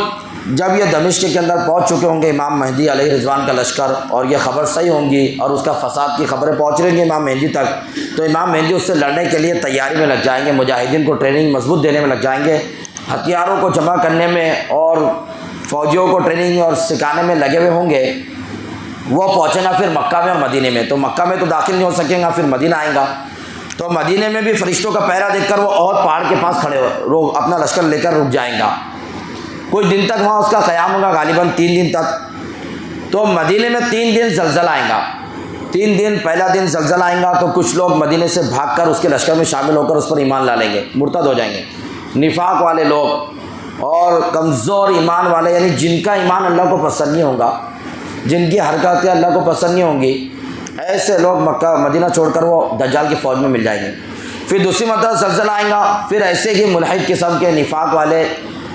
جب یہ دمشق کے اندر پہنچ چکے ہوں گے امام مہدی علیہ رضوان کا لشکر، اور یہ خبر صحیح ہوں گی اور اس کا فساد کی خبریں پہنچ رہی ہیں امام مہدی تک، تو امام مہدی اس سے لڑنے کے لیے تیاری میں لگ جائیں گے، مجاہدین کو ٹریننگ مضبوط دینے میں لگ جائیں گے، ہتھیاروں کو جمع کرنے میں اور فوجیوں کو ٹریننگ اور سکھانے میں لگے ہوئے ہوں گے۔ وہ پہنچے گا پھر مکہ میں اور مدینے میں، تو مکہ میں تو داخل نہیں ہو سکیں گا، پھر مدینہ آئیں گا، تو مدینے میں بھی فرشتوں کا پہرا دیکھ کر وہ اور پہاڑ کے پاس کھڑے اپنا لشکر لے کر رک جائیں گا۔ کچھ دن تک وہاں اس کا قیام ہوگا، غالباً 3 دن تک۔ تو مدینے میں 3 دن زلزلہ آئے گا، 3 دن، پہلا دن زلزلہ آئے گا تو کچھ لوگ مدینے سے بھاگ کر اس کے لشکر میں شامل ہو کر اس پر ایمان لا لیں گے، مرتد ہو جائیں گے۔ نفاق والے لوگ اور کمزور ایمان والے، یعنی جن کا ایمان اللہ کو پسند نہیں ہوگا، جن کی حرکاتیں اللہ کو پسند نہیں ہوں گی، ایسے لوگ مکہ مدینہ چھوڑ کر وہ دجال کی فوج میں مل جائیں گے۔ پھر دوسری مرتبہ زلزلہ آئے گا، پھر ایسے ہی ملحد قسم کے نفاق والے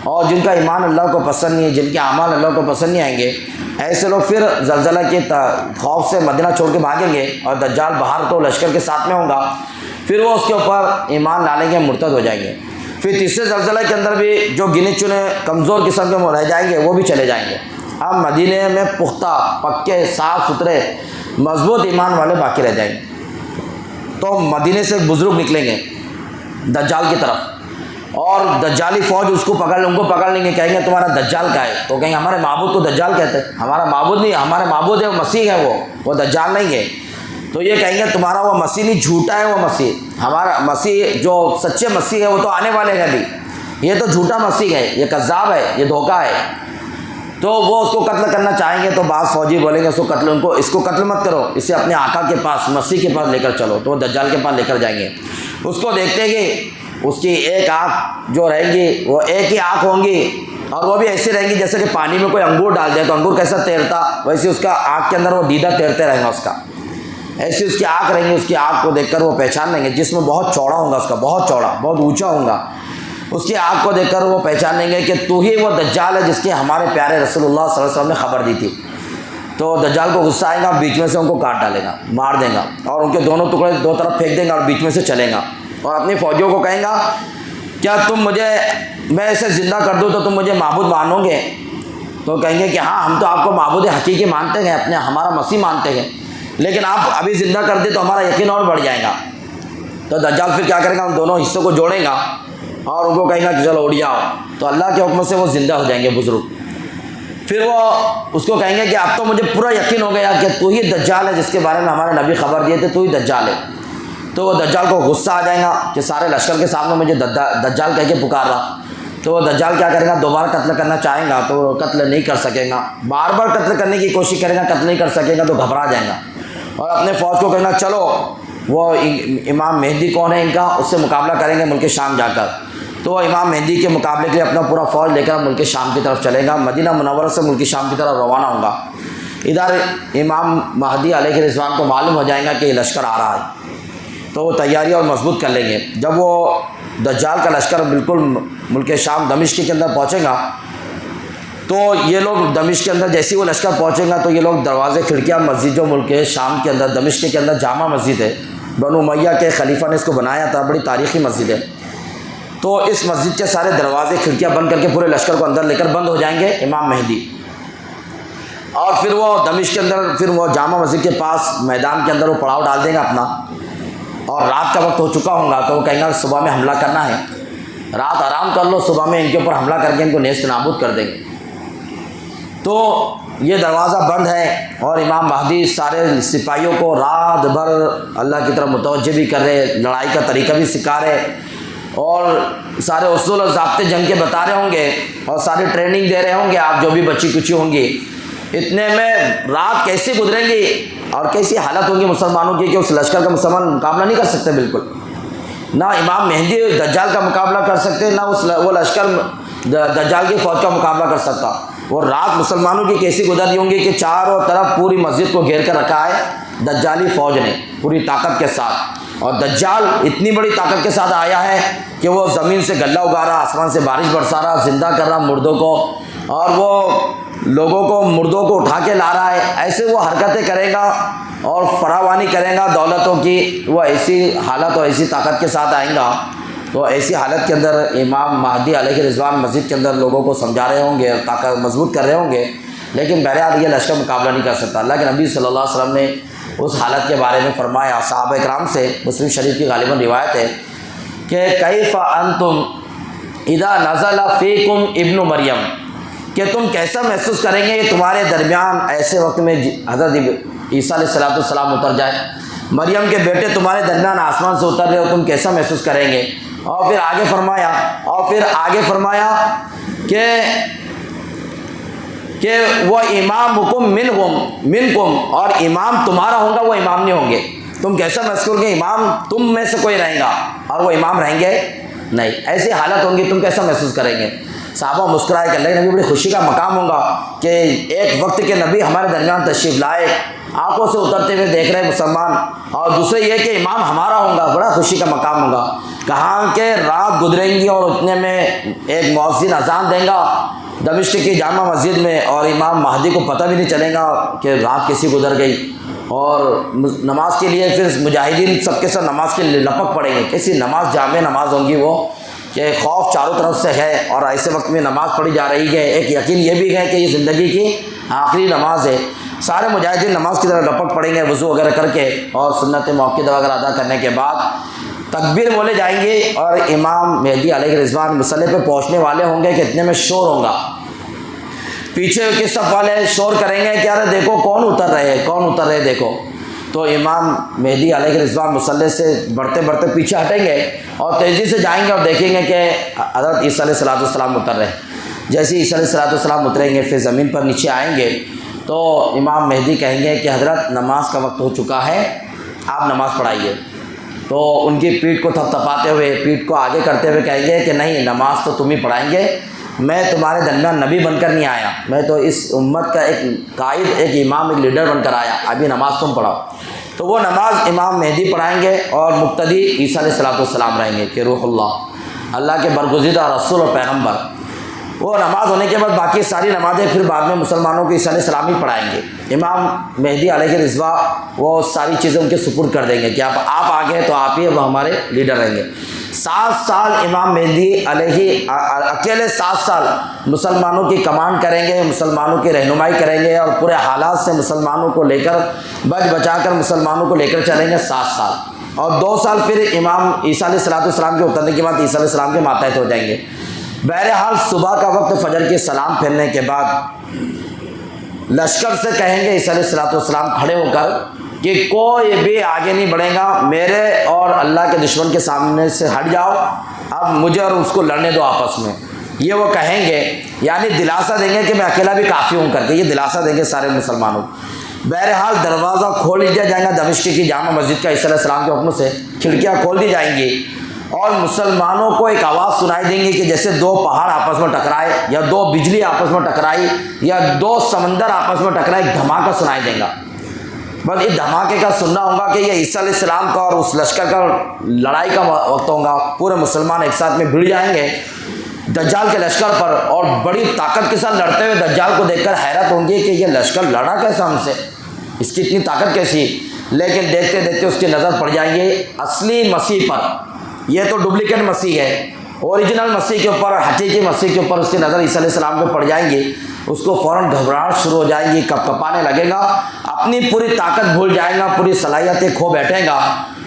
اور جن کا ایمان اللہ کو پسند نہیں ہے، جن کے اعمال اللہ کو پسند نہیں آئیں گے، ایسے لوگ پھر زلزلہ کے خوف سے مدینہ چھوڑ کے بھاگیں گے، اور دجال باہر تو لشکر کے ساتھ میں ہوگا، پھر وہ اس کے اوپر ایمان لا لیں گے، مرتد ہو جائیں گے۔ پھر تیسرے زلزلہ کے اندر بھی جو گنے چنے کمزور قسم کے رہ جائیں گے وہ بھی چلے جائیں گے۔ اب مدینے میں پختہ، پکے، صاف ستھرے، مضبوط ایمان والے باقی رہ جائیں گے۔ تو مدینے سے بزرگ نکلیں گے دجال کی طرف، اور دجالی فوج اس کو ان کو پکڑ لیں گے، کہیں گے تمہارا دجال کا ہے، تو کہیں گے ہمارے معبود کو دجال کہتے ہیں، ہمارا معبود نہیں، ہمارے معبود ہے وہ مسیح ہے، وہ دجال نہیں ہے۔ تو یہ کہیں گے تمہارا وہ مسیح نہیں، جھوٹا ہے وہ مسیح، ہمارا مسیح جو سچے مسیح ہے وہ تو آنے والے ہیں ابھی، یہ تو جھوٹا مسیح ہے، یہ کذاب ہے، یہ دھوکہ ہے۔ تو وہ اس کو قتل کرنا چاہیں گے، تو بعض فوجی بولیں گے اس کو قتل مت کرو، اسے اپنے آقا کے پاس، مسیح کے پاس لے کر چلو، تو وہ دجال کے پاس لے کر جائیں گے۔ اس کو دیکھتے گے، اس کی ایک آنکھ جو رہیں گی وہ ایک ہی آنکھ ہوں گی، اور وہ بھی ایسی رہیں گی جیسے کہ پانی میں کوئی انگور ڈال دے تو انگور کیسا تیرتا، ویسے اس کا آنکھ کے اندر وہ دیدہ تیرتے رہیں گا اس کا، ایسی اس کی آنکھ رہیں گی۔ اس کی آنکھ کو دیکھ کر وہ پہچان لیں گے، جسم بہت چوڑا ہوگا اس کا، بہت چوڑا، بہت اونچا ہوگا، اس کی آنکھ کو دیکھ کر وہ پہچان لیں گے کہ تو ہی وہ دجال ہے جس کی ہمارے پیارے رسول اللہ صلی اللہ علیہ وسلم نے خبر دی تھی۔ تو دجال کو غصہ آئے گا، بیچ میں سے ان کو کاٹ ڈالے گا، مار دے گا، اور ان کے دونوں ٹکڑے دو طرف پھینک دیں گا اور بیچ میں سے چلے گا، اور اپنی فوجیوں کو کہیں گا کیا میں اسے زندہ کر دوں تو تم مجھے معبود مانو گے؟ تو کہیں گے کہ ہاں، ہم تو آپ کو معبود حقیقی مانتے ہیں، ہمارا مسیح مانتے ہیں، لیکن آپ ابھی زندہ کر دیں تو ہمارا یقین اور بڑھ جائے گا۔ تو دجال پھر کیا کرے گا، ان دونوں حصوں کو جوڑے گا اور ان کو کہیں گا کہ چلو اڑ جاؤ، تو اللہ کے حکم سے وہ زندہ ہو جائیں گے بزرگ۔ پھر وہ اس کو کہیں گے کہ اب تو مجھے پورا یقین ہو گیا کہ تو ہی دجال ہے جس کے بارے میں ہمارے نبی خبر دیے تھے، تو ہی دجال ہے۔ تو وہ دجال کو غصہ آ جائے گا کہ سارے لشکر کے سامنے مجھے دجال کہہ کے پکار رہا، تو وہ دجال کیا کرے گا، دوبارہ قتل کرنا چاہیں گا تو وہ قتل نہیں کر سکے گا، بار بار قتل کرنے کی کوشش کرے گا، قتل نہیں کر سکے گا تو گھبرا جائے گا، اور اپنے فوج کو کہے گا چلو وہ امام مہدی کون ہے ان کا، اس سے مقابلہ کریں گے ملک شام جا کر۔ تو وہ امام مہدی کے مقابلے کے لیے اپنا پورا فوج لے کر ملک شام کی طرف چلے گا، مدینہ منورہ سے ملک شام کی طرف روانہ ہوگا۔ ادھر امام مہدی علیہ رضوان کو معلوم ہو جائے گا کہ یہ لشکر آ رہا ہے، تو وہ تیاری اور مضبوط کر لیں گے۔ جب وہ دجال کا لشکر بالکل ملک شام دمشق کے اندر پہنچے گا، تو یہ لوگ دمشق کے اندر جیسے وہ لشکر پہنچے گا تو یہ لوگ دروازے کھڑکیاں، مسجد جو ملک شام کے اندر دمشق کے اندر جامع مسجد ہے، بنو امیہ کے خلیفہ نے اس کو بنایا تھا، بڑی تاریخی مسجد ہے، تو اس مسجد کے سارے دروازے کھڑکیاں بند کر کے پورے لشکر کو اندر لے کر بند ہو جائیں گے امام مہدی، اور پھر وہ دمشق کے اندر، پھر وہ جامع مسجد کے پاس میدان کے اندر وہ پڑاؤ ڈال دیں گا اپنا، اور رات کا وقت ہو چکا ہوگا تو وہ کہیں گا صبح میں حملہ کرنا ہے، رات آرام کر لو، صبح میں ان کے اوپر حملہ کر کے ان کو نیست نابود کر دیں گے۔ تو یہ دروازہ بند ہے، اور امام مہدی سارے سپاہیوں کو رات بھر اللہ کی طرف متوجہ بھی کر رہے، لڑائی کا طریقہ بھی سکھا رہے، اور سارے اصول اور ضابطے جنگ کے بتا رہے ہوں گے، اور ساری ٹریننگ دے رہے ہوں گے، آپ جو بھی بچی کچی ہوں گی۔ اتنے میں رات کیسے گزریں گی اور کیسی حالت ہوگی مسلمانوں کی کہ اس لشکر کا مسلمان مقابلہ نہیں کر سکتے، بالکل نہ امام مہدی دجال کا مقابلہ کر سکتے، نہ وہ لشکر دجال کی فوج کا مقابلہ کر سکتا۔ وہ رات مسلمانوں کی کیسی گزرتی ہوں گی کہ چاروں طرف پوری مسجد کو گھیر کر رکھا ہے دجالی فوج نے پوری طاقت کے ساتھ، اور دجال اتنی بڑی طاقت کے ساتھ آیا ہے کہ وہ زمین سے غلہ اگا رہا، آسمان سے بارش برسا رہا، زندہ کر رہا مردوں کو، اور وہ لوگوں کو مردوں کو اٹھا کے لا رہا ہے۔ ایسے وہ حرکتیں کرے گا اور فراوانی کرے گا دولتوں کی، وہ ایسی حالت اور ایسی طاقت کے ساتھ آئیں گا تو ایسی حالت کے اندر امام مہدی علیہ رضوان مسجد کے اندر لوگوں کو سمجھا رہے ہوں گے، طاقت مضبوط کر رہے ہوں گے، لیکن بہرحال یہ لشکر مقابلہ نہیں کر سکتا۔ اللہ کے نبی صلی اللہ علیہ وسلم نے اس حالت کے بارے میں فرمایا، صحابہ کرام سے مسلم شریف کی غالباً روایت ہے کہ کیف انتم اذا نزل فیکم ابن مریم، کہ تم کیسا محسوس کریں گے کہ تمہارے درمیان ایسے وقت میں حضرت عیسیٰ علیہ السلام اتر جائے، مریم کے بیٹے تمہارے درمیان آسمان سے اتر رہے ہو، تم کیسا محسوس کریں گے؟ اور پھر آگے فرمایا کہ وہ امامکم منکم، اور امام تمہارا ہوگا، وہ امام نہیں ہوں گے۔ تم کیسا محسوس کرو گے؟ امام تم میں سے کوئی رہیں گا اور وہ امام رہیں گے نہیں، ایسی حالت ہوں گی، تم کیسا محسوس کریں گے؟ صحابہ مسکرائے کہ اللہ کے نبی بڑی خوشی کا مقام ہوگا کہ ایک وقت کے نبی ہمارے درمیان تشریف لائے، آنکھوں سے اترتے ہوئے دیکھ رہے مسلمان، اور دوسرے یہ کہ امام ہمارا ہوگا، بڑا خوشی کا مقام ہوگا۔ کہاں کہ رات گزریں گی اور اتنے میں ایک مؤذن اذان دیں گا دمشق کی جامع مسجد میں، اور امام مہدی کو پتہ بھی نہیں چلے گا کہ رات کیسی گزر گئی، اور نماز کے لیے پھر مجاہدین سب کے ساتھ نماز کے لیے لپک پڑیں گے، کیسی نماز جامع نماز ہوں گی وہ، کہ خوف چاروں طرف سے ہے اور ایسے وقت میں نماز پڑھی جا رہی ہے، ایک یقین یہ بھی ہے کہ یہ زندگی کی آخری نماز ہے۔ سارے مجاہدین نماز کی طرح لپک پڑیں گے وضو وغیرہ کر کے، اور سنت موقدہ وغیرہ ادا کرنے کے بعد تکبیر بولے جائیں گے، اور امام مہدی علیہ رضوان مصلی پہ پہنچنے والے ہوں گے کہ اتنے میں شور ہوگا، پیچھے کے صف والے شور کریں گے کہ ارے دیکھو کون اتر رہے دیکھو، تو امام مہدی علیہ رضوان مصلی سے بڑھتے پیچھے ہٹیں گے اور تیزی سے جائیں گے اور دیکھیں گے کہ حضرت عیسیٰ علیہ السلام اتر رہے ہیں۔ جیسے عیسیٰ علیہ السلام اتریں گے پھر زمین پر نیچے آئیں گے، تو امام مہدی کہیں گے کہ حضرت نماز کا وقت ہو چکا ہے، آپ نماز پڑھائیے۔ تو ان کی پیٹھ کو تھپتھپاتے ہوئے، پیٹھ کو آگے کرتے ہوئے کہیں گے کہ نہیں، نماز تو تم ہی پڑھائیں گے، میں تمہارے درمیان نبی بن کر نہیں آیا، میں تو اس امت کا ایک قائد، ایک امام، ایک لیڈر بن کر آیا، ابھی نماز تم پڑھاؤ۔ تو وہ نماز امام مہدی پڑھائیں گے، اور مقتدی عیسیٰ علیہ السلام رہیں گے کہ روح اللہ کے برگزیدہ رسول اور پیغمبر۔ وہ نماز ہونے کے بعد باقی ساری نمازیں پھر بعد میں مسلمانوں کو عیسیٰ علیہ السلام ہی پڑھائیں گے۔ امام مہدی علیہ رضوان وہ ساری چیزیں ان کے سپرد کر دیں گے کہ آپ آگے تو آپ ہی اب ہمارے لیڈر رہیں گے۔ 7 سال امام مہدی علیہ اکیلے 7 سال مسلمانوں کی کمانڈ کریں گے، مسلمانوں کی رہنمائی کریں گے، اور پورے حالات سے مسلمانوں کو لے کر بچا کر مسلمانوں کو لے کر چلیں گے 7 سال، اور 2 سال پھر امام عیسیٰ علیہ السلام کے اترنے کے بعد عیسیٰ علیہ السلام کے ماتحت ہو جائیں گے۔ بہرحال صبح کا وقت فجر کے سلام پھیرنے کے بعد لشکر سے کہیں گے عیسیٰ علیہ السلام کھڑے ہو کر کہ کوئی بھی آگے نہیں بڑھے گا، میرے اور اللہ کے دشمن کے سامنے سے ہٹ جاؤ، اب مجھے اور اس کو لڑنے دو آپس میں، یہ وہ کہیں گے، یعنی دلاسا دیں گے کہ میں اکیلا بھی کافی ہوں کر کے، یہ دلاسا دیں گے سارے مسلمانوں۔ بہرحال دروازہ کھول دیا جائے گا دمشق کی جامع مسجد کا عیسیٰ علیہ السلام کے حکم سے، کھڑکیاں کھول دی جائیں گی، اور مسلمانوں کو ایک آواز سنائی دیں گی کہ جیسے 2 پہاڑ آپس میں ٹکرائے، یا 2 بجلی آپس میں ٹکرائی، یا 2 سمندر آپس میں ٹکرائے، ایک دھماکہ سنائی دے گا۔ بس اس دھماکے کا سننا ہوگا کہ یہ عیسیٰ علیہ السلام کا اور اس لشکر کا لڑائی کا وقت ہوگا، پورے مسلمان ایک ساتھ میں بھیڑ جائیں گے دجال کے لشکر پر، اور بڑی طاقت کے ساتھ لڑتے ہوئے دجال کو دیکھ کر حیرت ہوں گی کہ یہ لشکر لڑا کیسا ہم سے، اس کی اتنی طاقت کیسی، لیکن دیکھتے دیکھتے اس کی نظر پڑ جائیں گے اصلی مسیح پر، یہ تو ڈپلیکیٹ مسیح ہے، اوریجنل مسیح کے اوپر، حقیقی مسیح کے اوپر اس کی نظر عیسیٰ علیہ السلام پہ پڑ جائیں گی، اس کو فوراً گھبراہٹ شروع ہو جائے گی، کپکپانے لگے گا، اپنی پوری طاقت بھول جائے گا، پوری صلاحیتیں کھو بیٹھے گا،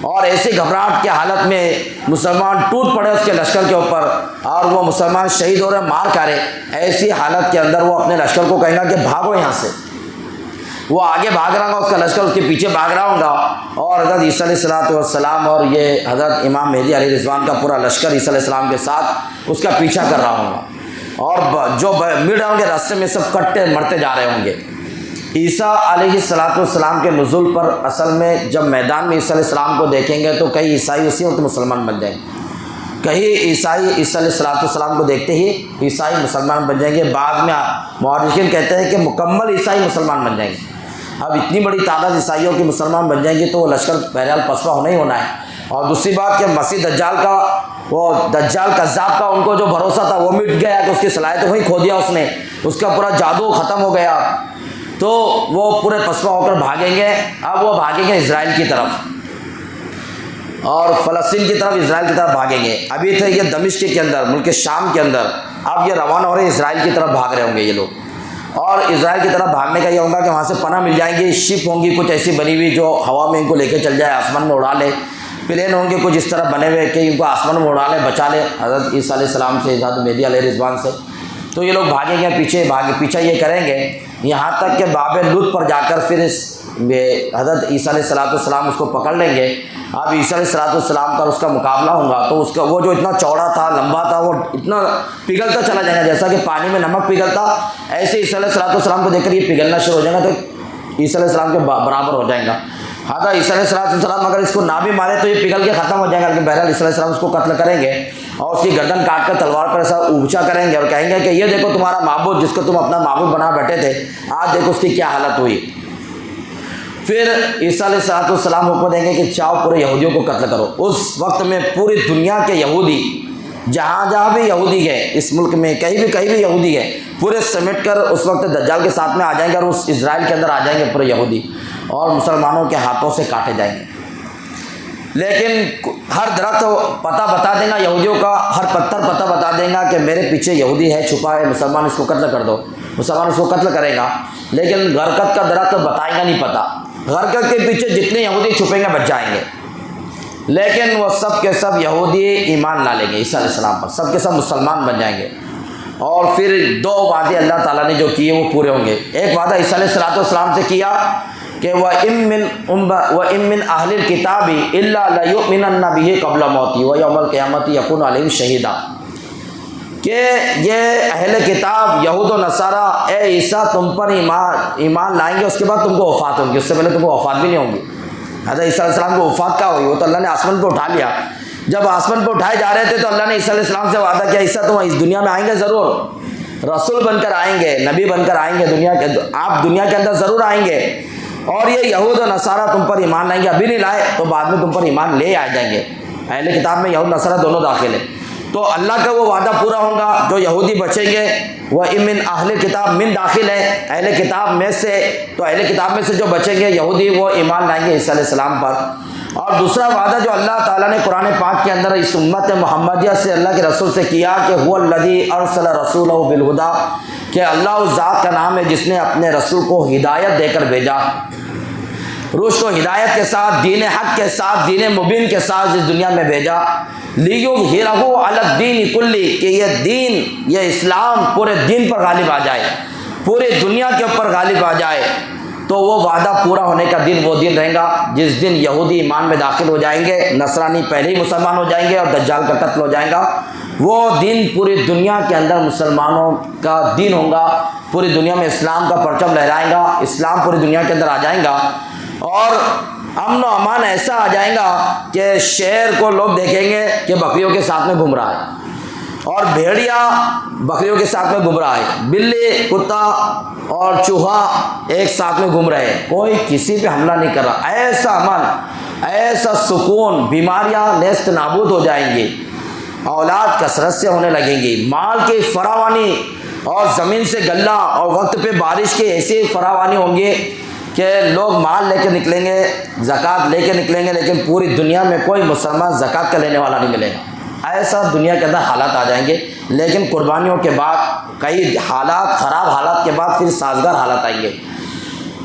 اور ایسی گھبراہٹ کی حالت میں مسلمان ٹوٹ پڑے اس کے لشکر کے اوپر، اور وہ مسلمان شہید ہو رہے، مار کھا رہے، ایسی حالت کے اندر وہ اپنے لشکر کو کہے گا کہ بھاگو یہاں سے، وہ آگے بھاگ رہا ہوگا، اس کا لشکر اس کے پیچھے بھاگ رہا ہوگا، اور حضرت عیسیٰ علیہ السلام اور یہ حضرت امام مہدی علیہ رضوان کا پورا لشکر عیسیٰ علیہ السلام کے ساتھ اس کا پیچھا کر رہا ہوگا، اور جو مڑ رہے ہوں گے راستے میں سب کٹتے مرتے جا رہے ہوں گے۔ عیسیٰ علیہ السلام کے نزول پر اصل میں جب میدان میں عیسیٰ علیہ السلام کو دیکھیں گے تو کئی عیسائی اسی وقت مسلمان بن جائیں گے، کئی عیسائی عیسیٰ علیہ السلام کو دیکھتے ہی عیسائی مسلمان بن جائیں گے، بعد میں مورخین کہتے ہیں کہ مکمل عیسائی مسلمان بن جائیں گے۔ اب اتنی بڑی تعداد عیسائیوں کی مسلمان بن جائیں گی تو وہ لشکر بہرحال پسپا ہونا ہی ہونا ہے، اور دوسری بات کہ مسیح دجال کا، وہ دجال کذاب کا ان کو جو بھروسہ تھا وہ مٹ گیا کہ اس کی صلاحیت وہی کھو دیا اس نے، اس کا پورا جادو ختم ہو گیا، تو وہ پورے پسپا ہو کر بھاگیں گے۔ اب وہ بھاگیں گے اسرائیل کی طرف، اور فلسطین کی طرف، اسرائیل کی طرف بھاگیں گے۔ ابھی تھے یہ دمشق کے اندر، ملک شام کے اندر، اب یہ روانہ ہو رہے ہیں، اسرائیل کی طرف بھاگ رہے ہوں گے یہ لوگ۔ اور اسرائیل کی طرف بھاگنے کا یہ ہوگا کہ وہاں سے پناہ مل جائیں گی، شپ ہوں گی کچھ ایسی بنی ہوئی جو ہوا میں ان کو لے کے چل جائے، آسمان میں اڑا لے، پلین ہوں گے کچھ اس طرح بنے ہوئے کہ ان کو آسمان میں اڑا لے، بچا لے حضرت عیسیٰ علیہ السلام سے، حضرت مہدی علیہ رضوان سے۔ تو یہ لوگ بھاگیں گے، پیچھے یہ کریں گے، یہاں تک کہ باب لط پر جا کر پھر حضرت عیسیٰ علیہ السلام اس کو پکڑ لیں گے۔ اب عیسیٰ علیہ السلام کا اس کا مقابلہ ہوگا تو اس کا وہ جو اتنا چوڑا تھا، لمبا تھا، وہ اتنا پگھلتا چلا جائے گا، جیسا کہ پانی میں نمک پگھلتا، ایسے عیسیٰ علیہ السلام کو دیکھ کر یہ پگھلنا شروع ہو جائے گا، تو عیسیٰ علیہ السلام کے برابر ہو جائے گا۔ حضرت عیسیٰ علیہ السلام اگر اس کو نہ بھی مارے تو یہ پگھل کے ختم ہو جائے گا، لیکن بہرحال عیسیٰ علیہ السلام اس کو قتل کریں گے اور اس کی گردن کاٹ کر تلوار پر ایسا اونچا کریں گے اور کہیں گے کہ یہ دیکھو تمہارا معبود جس کو تم اپنا معبود بنا بیٹھے تھے، آج دیکھو اس کی کیا حالت ہوئی۔ پھر عیسیٰ علیہ السلام حکم دیں گے کہ چاہو پورے یہودیوں کو قتل کرو۔ اس وقت میں پوری دنیا کے یہودی، جہاں بھی یہودی گئے، اس ملک میں کہیں بھی یہودی گئے، پورے سمیٹ کر اس وقت دجال کے ساتھ میں آ جائیں گے اور اس اسرائیل کے اندر آ جائیں گے پورے یہودی، اور مسلمانوں کے ہاتھوں سے کاٹے جائیں گے۔ لیکن ہر درخت پتہ بتا دیں گا یہودیوں کا، ہر پتھر پتہ بتا دیں گا کہ میرے پیچھے یہودی ہے، چھپا ہے، مسلمان اس کو قتل کر دو، مسلمان اس کو قتل کرے گا۔ لیکن غرقت کا درخت بتائے گا نہیں پتہ، غرقت کے پیچھے جتنے یہودی چھپیں گے بچ جائیں گے، لیکن وہ سب کے سب یہودی ایمان لا لیں گے عیسیٰ علیہ السلام پر، سب کے سب مسلمان بن جائیں گے۔ اور پھر دو وعدے اللہ تعالیٰ نے جو کیے وہ پورے ہوں گے۔ ایک وعدہ عیسیٰ علیہ السلام سے کیا کہ وَإِن مِّنْ أَهْلِ الْكِتَابِ إِلَّا لَيُؤْمِنَنَّ بِهِ قَبْلَ مَوْتِهِ وَيَوْمَ الْقِيَامَةِ يَكُونُ عَلَيْهِمْ شَهِيدًا، کہ یہ اہل کتاب یہود و نصارہ اے عیسیٰ تم پر ایمان لائیں گے، اس کے بعد تم کو وفات ہوگی، اس سے پہلے تم کو وفات بھی نہیں ہوگی۔ حضرت عیسیٰ علیہ السلام کو وفات کیا ہوئی؟ وہ تو اللہ نے آسمان پہ اٹھا لیا۔ جب آسمان پہ اٹھائے جا رہے تھے تو اللہ نے عیسیٰ علیہ السلام سے وعدہ کیا، عیسیٰ تم اس دنیا میں آئیں گے ضرور، رسول بن کر آئیں گے، نبی بن کر آئیں گے، آپ دنیا کے اندر ضرور آئیں گے، اور یہ یہود و نصارہ تم پر ایمان لائیں گے، ابھی نہیں لائے تو بعد میں تم پر ایمان لے آ جائیں گے۔ اہل کتاب میں یہود نصارہ دونوں داخل ہیں، تو اللہ کا وہ وعدہ پورا ہوگا، جو یہودی بچیں گے وہ من اہل کتاب من داخل ہے، اہل کتاب میں سے، تو اہل کتاب میں سے جو بچیں گے یہودی وہ ایمان لائیں گے عیسیٰ علیہ السلام پر۔ اور دوسرا وعدہ جو اللہ تعالیٰ نے قرآن پاک کے اندر اس امت محمدیہ سے، اللہ کے رسول سے کیا کہ هو الذی ارسل رسولہ بالہدی، کہ اللہ اس ذات کا نام ہے جس نے اپنے رسول کو ہدایت دے کر بھیجا، رشد و ہدایت کے ساتھ، دین حق کے ساتھ، دین مبین کے ساتھ اس دنیا میں بھیجا، لیظہرہ علی الدین کلہ، کہ یہ دین، یہ اسلام پورے دین پر غالب آ جائے، پورے دنیا کے اوپر غالب آ جائے۔ تو وہ وعدہ پورا ہونے کا دن وہ دن رہے گا جس دن یہودی ایمان میں داخل ہو جائیں گے، نصرانی پہلے ہی مسلمان ہو جائیں گے اور دجال کا قتل ہو جائے گا۔ وہ دن پوری دنیا کے اندر مسلمانوں کا دن ہوگا، پوری دنیا میں اسلام کا پرچم لہرائے گا، اسلام پوری دنیا کے اندر آ جائیں گا، اور امن و امان ایسا آ جائے گا کہ شہر کو لوگ دیکھیں گے کہ بکریوں کے ساتھ میں گھوم رہا ہے، اور بھیڑیا بکریوں کے ساتھ میں گھوم رہا ہے، بلی، کتا اور چوہا ایک ساتھ میں گھوم رہے ہیں، کوئی کسی پہ حملہ نہیں کر رہا۔ ایسا امن، ایسا سکون، بیماریاں نیست نابود ہو جائیں گی، اولاد کثرت سے ہونے لگیں گی، مال کی فراوانی اور زمین سے غلہ اور وقت پہ بارش کی ایسی فراوانی ہوں گی کہ لوگ مال لے کے نکلیں گے، زکوٰۃ لے کے نکلیں گے، لیکن پوری دنیا میں کوئی مسلمان زکوٰۃ کا لینے والا نہیں ملے گا۔ ایسا دنیا کے اندر حالات آ جائیں گے، لیکن قربانیوں کے بعد، کئی حالات، خراب حالات کے بعد پھر سازگار حالات آئیں گے۔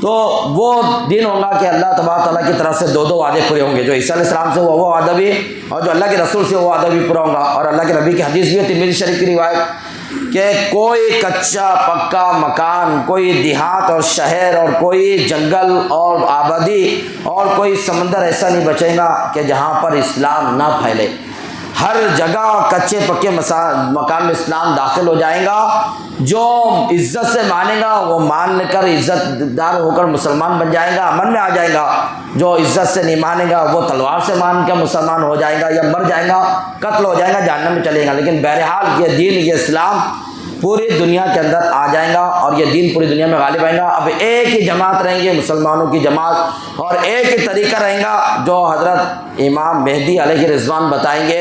تو وہ دن ہوگا کہ اللہ تبارک تعالیٰ کی طرف سے دو وعدے پورے ہوں گے، جو عیسیٰ علیہ السلام سے وہ وعدہ بھی، اور جو اللہ کے رسول سے وہ وعدہ بھی پورا ہوگا۔ اور اللہ کے نبی کی حدیث بھی ہے، ترمذی شریف کی روایت، کہ کوئی کچا پکا مکان، کوئی دیہات اور شہر اور کوئی جنگل اور آبادی اور کوئی سمندر ایسا نہیں بچے گا کہ جہاں پر اسلام نہ پھیلے۔ ہر جگہ کچے پکے مکان میں اسلام داخل ہو جائے گا، جو عزت سے مانے گا وہ مان کر عزت دار ہو کر مسلمان بن جائے گا، امن میں آ جائے گا، جو عزت سے نہیں مانے گا وہ تلوار سے مان کر مسلمان ہو جائے گا، یا مر جائے گا، قتل ہو جائے گا، جہنم میں چلے گا۔ لیکن بہرحال یہ دین، یہ اسلام پوری دنیا کے اندر آ جائے گا، اور اور یہ دین پوری دنیا میں غالب آئے گا۔ اب ایک ہی جماعت رہیں گے، مسلمانوں کی جماعت، اور ایک ہی طریقہ رہیں گا جو حضرت امام مہدی علیہ رضوان بتائیں گے۔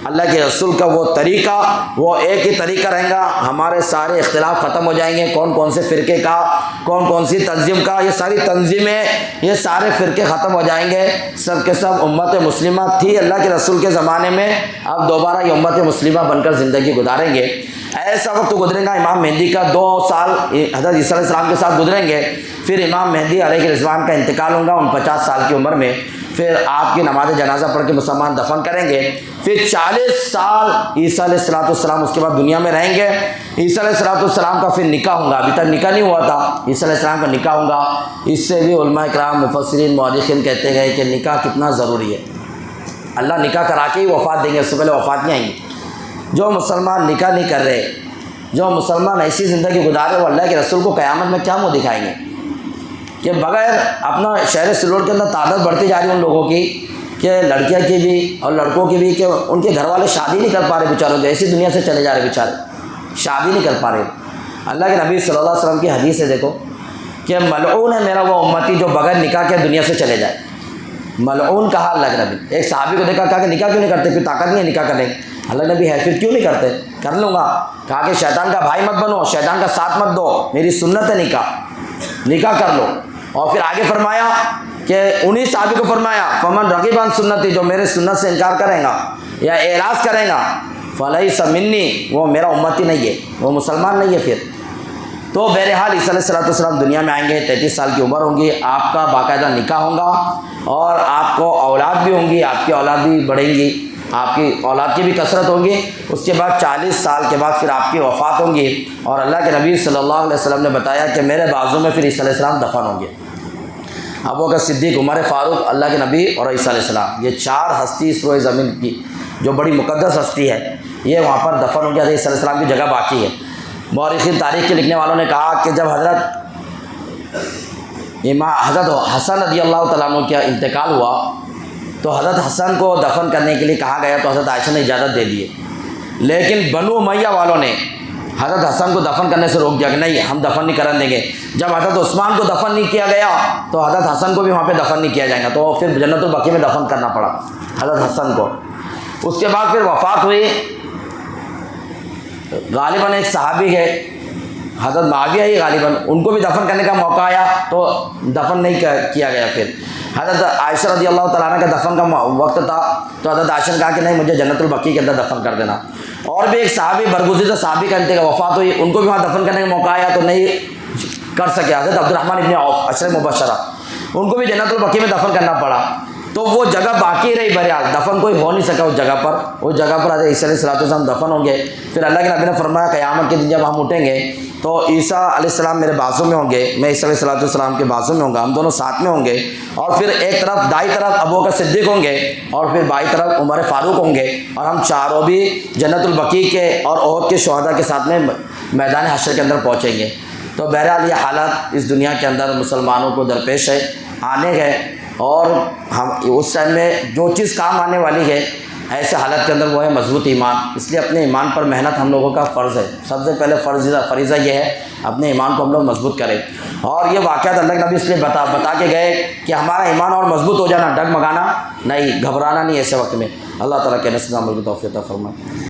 اللہ کے رسول کا وہ طریقہ، وہ ایک ہی طریقہ رہیں گا۔ ہمارے سارے اختلاف ختم ہو جائیں گے، کون کون سے فرقے کا، کون کون سی تنظیم کا، یہ ساری تنظیمیں، یہ سارے فرقے ختم ہو جائیں گے۔ سب کے سب امت مسلمہ تھی اللہ کے رسول کے زمانے میں، اب دوبارہ یہ امت مسلمہ بن کر زندگی گزاریں گے۔ ایسا وقت گزرے گا امام مہدی کا 2 سال حضرت عیسیٰ علیہ السلام کے ساتھ گزریں گے، پھر امام مہدی علیہ رضوان کا انتقال ہوگا 49 سال کی عمر میں، پھر آپ کی نماز جنازہ پڑھ کے مسلمان دفن کریں گے۔ پھر 40 سال عیسیٰ علیہ السلام اس کے بعد دنیا میں رہیں گے۔ عیسیٰ علیہ السلام کا پھر نکاح ہوگا، ابھی تک نکاح نہیں ہوا تھا، عیسیٰ علیہ السلام کا نکاح ہوگا۔ اس سے بھی علماء کرام مفسرین مورخین کہتے ہیں کہ نکاح کتنا ضروری ہے۔ اللہ نکاح کرا کے ہی وفات دیں گے، اس سے پہلے وفات نہیں آئیں گی۔ جو مسلمان نکاح نہیں کر رہے، جو مسلمان ایسی زندگی گزارے، وہ اللہ کے رسول کو قیامت میں کیا منہ دکھائیں گے؟ کہ بغیر اپنا شہر سلوڑ کے اندر تعداد بڑھتی جا رہی ہے ان لوگوں کی، کہ لڑکیاں کی بھی اور لڑکوں کی بھی، کہ ان کے گھر والے شادی نہیں کر پا رہے بیچاروں کے، ایسی دنیا سے چلے جا رہے بیچارے، شادی نہیں کر پا رہے۔ اللہ کے نبی صلی اللہ علیہ وسلم کی حدیث ہے، دیکھو کہ ملعون ہے میرا وہ امتی جو بغیر نکاح کے دنیا سے چلے جائے۔ ملعون کہا اللہ کے نبی۔ ایک صحابی کو دیکھا، کہا کہ نکاح کیوں نہیں کرتے؟ پھر طاقت نہیں ہے نکاح کرنے کی۔ اللہ نبی ہے، پھر کیوں نہیں کرتے؟ کر لوں گا۔ کہا کہ شیطان کا بھائی مت بنو، شیطان کا ساتھ مت دو، میری سنت ہے نکاح کر لو۔ اور پھر آگے فرمایا کہ انہی صحابی کو فرمایا فمن رغب عن سنتی، جو میرے سنت سے انکار کرے گا یا اعراض کرے گا، فلیس منی، وہ میرا امتی نہیں ہے، وہ مسلمان نہیں ہے۔ پھر تو بہرحال عیسیٰ علیہ السلام دنیا میں آئیں گے، 33 سال کی عمر ہوں گی، آپ کا باقاعدہ نکاح ہوگا اور آپ کو اولاد بھی ہوں گی، آپ کی اولاد بھی بڑھیں گی، آپ کی اولاد کی بھی کثرت ہوگی۔ اس کے بعد 40 سال کے بعد پھر آپ کی وفات ہوں گی، اور اللہ کے نبی صلی اللہ علیہ وسلم نے بتایا کہ میرے بازو میں پھر عیسیٰ علیہ السلام دفن ہوں گے۔ ابو بکر صدیق، عمر فاروق، اللہ کے نبی اور عیسیٰ علیہ السلام، یہ 4 ہستی اس روئے زمین کی جو بڑی مقدس ہستی ہے، یہ وہاں پر دفن ہو گیا۔ عیسیٰ علیہ السلام کی جگہ باقی ہے۔ مورخین تاریخ کے لکھنے والوں نے کہا کہ جب حضرت حسن رضی اللہ تعالیٰ عنہ کا انتقال ہوا تو حضرت حسن کو دفن کرنے کے لیے کہا گیا، تو حضرت عائشہ نے اجازت دے دی، لیکن بنو امیہ والوں نے حضرت حسن کو دفن کرنے سے روک دیا کہ نہیں، ہم دفن نہیں کرنے دیں گے۔ جب حضرت عثمان کو دفن نہیں کیا گیا تو حضرت حسن کو بھی وہاں پہ دفن نہیں کیا جائے گا، تو پھر جنت البقیع میں دفن کرنا پڑا حضرت حسن کو۔ اس کے بعد پھر وفات ہوئی، غالباً ایک صحابی ہے حضرت معاویہ ہی غالباً، ان کو بھی دفن کرنے کا موقع آیا تو دفن نہیں کیا گیا۔ پھر حضرت عائشہ رضی اللہ تعالیٰ عنہ کا دفن کا وقت تھا تو حضرت عائشہ نے کہا کہ نہیں، مجھے جنت البقیع کے اندر دفن کر دینا۔ اور بھی ایک صحابی برگزیدہ صحابی کا انتقال، وفات ہوئی، ان کو بھی وہاں دفن کرنے کا موقع آیا تو نہیں کر سکے۔ حضرت عبدالرحمن ابن عوف، عشرہ مبشرہ، ان کو بھی جنت البقیع میں دفن کرنا پڑا، تو وہ جگہ باقی رہی بہرحال، دفن کوئی ہو نہیں سکا اس جگہ پر۔ اس جگہ پر حضرت عیسیٰ علیہ السلام دفن ہوں گے۔ پھر اللہ کے نبی نے فرمایا قیامت کے دن جب ہم اٹھیں گے تو عیسیٰ علیہ السلام میرے بازو میں ہوں گے، میں عیسیٰ علیہ السلام کے بازو میں ہوں گا، ہم دونوں ساتھ میں ہوں گے، اور پھر ایک طرف دائیں طرف ابو بکر صدیق ہوں گے اور پھر بائیں طرف عمر فاروق ہوں گے، اور ہم چاروں بھی جنت البقیع کے اور احد کے شہداء کے ساتھ میں میدان حشر کے اندر پہنچیں گے۔ تو بہرحال یہ حالات اس دنیا کے اندر مسلمانوں کو درپیش ہے، آنے ہے، اور ہم اس ٹائم میں جو چیز کام آنے والی ہے ایسے حالت کے اندر وہ ہے مضبوط ایمان۔ اس لیے اپنے ایمان پر محنت ہم لوگوں کا فرض ہے، سب سے پہلے فریضہ یہ ہے اپنے ایمان کو ہم لوگ مضبوط کریں۔ اور یہ واقعات اللہ کے نبی اس لیے بتا کے گئے کہ ہمارا ایمان اور مضبوط ہو جانا، ڈگمگانا نہیں، گھبرانا نہیں ایسے وقت میں۔ اللہ تعالیٰ کے نصیب عمل کی توفیق عطا فرمائے۔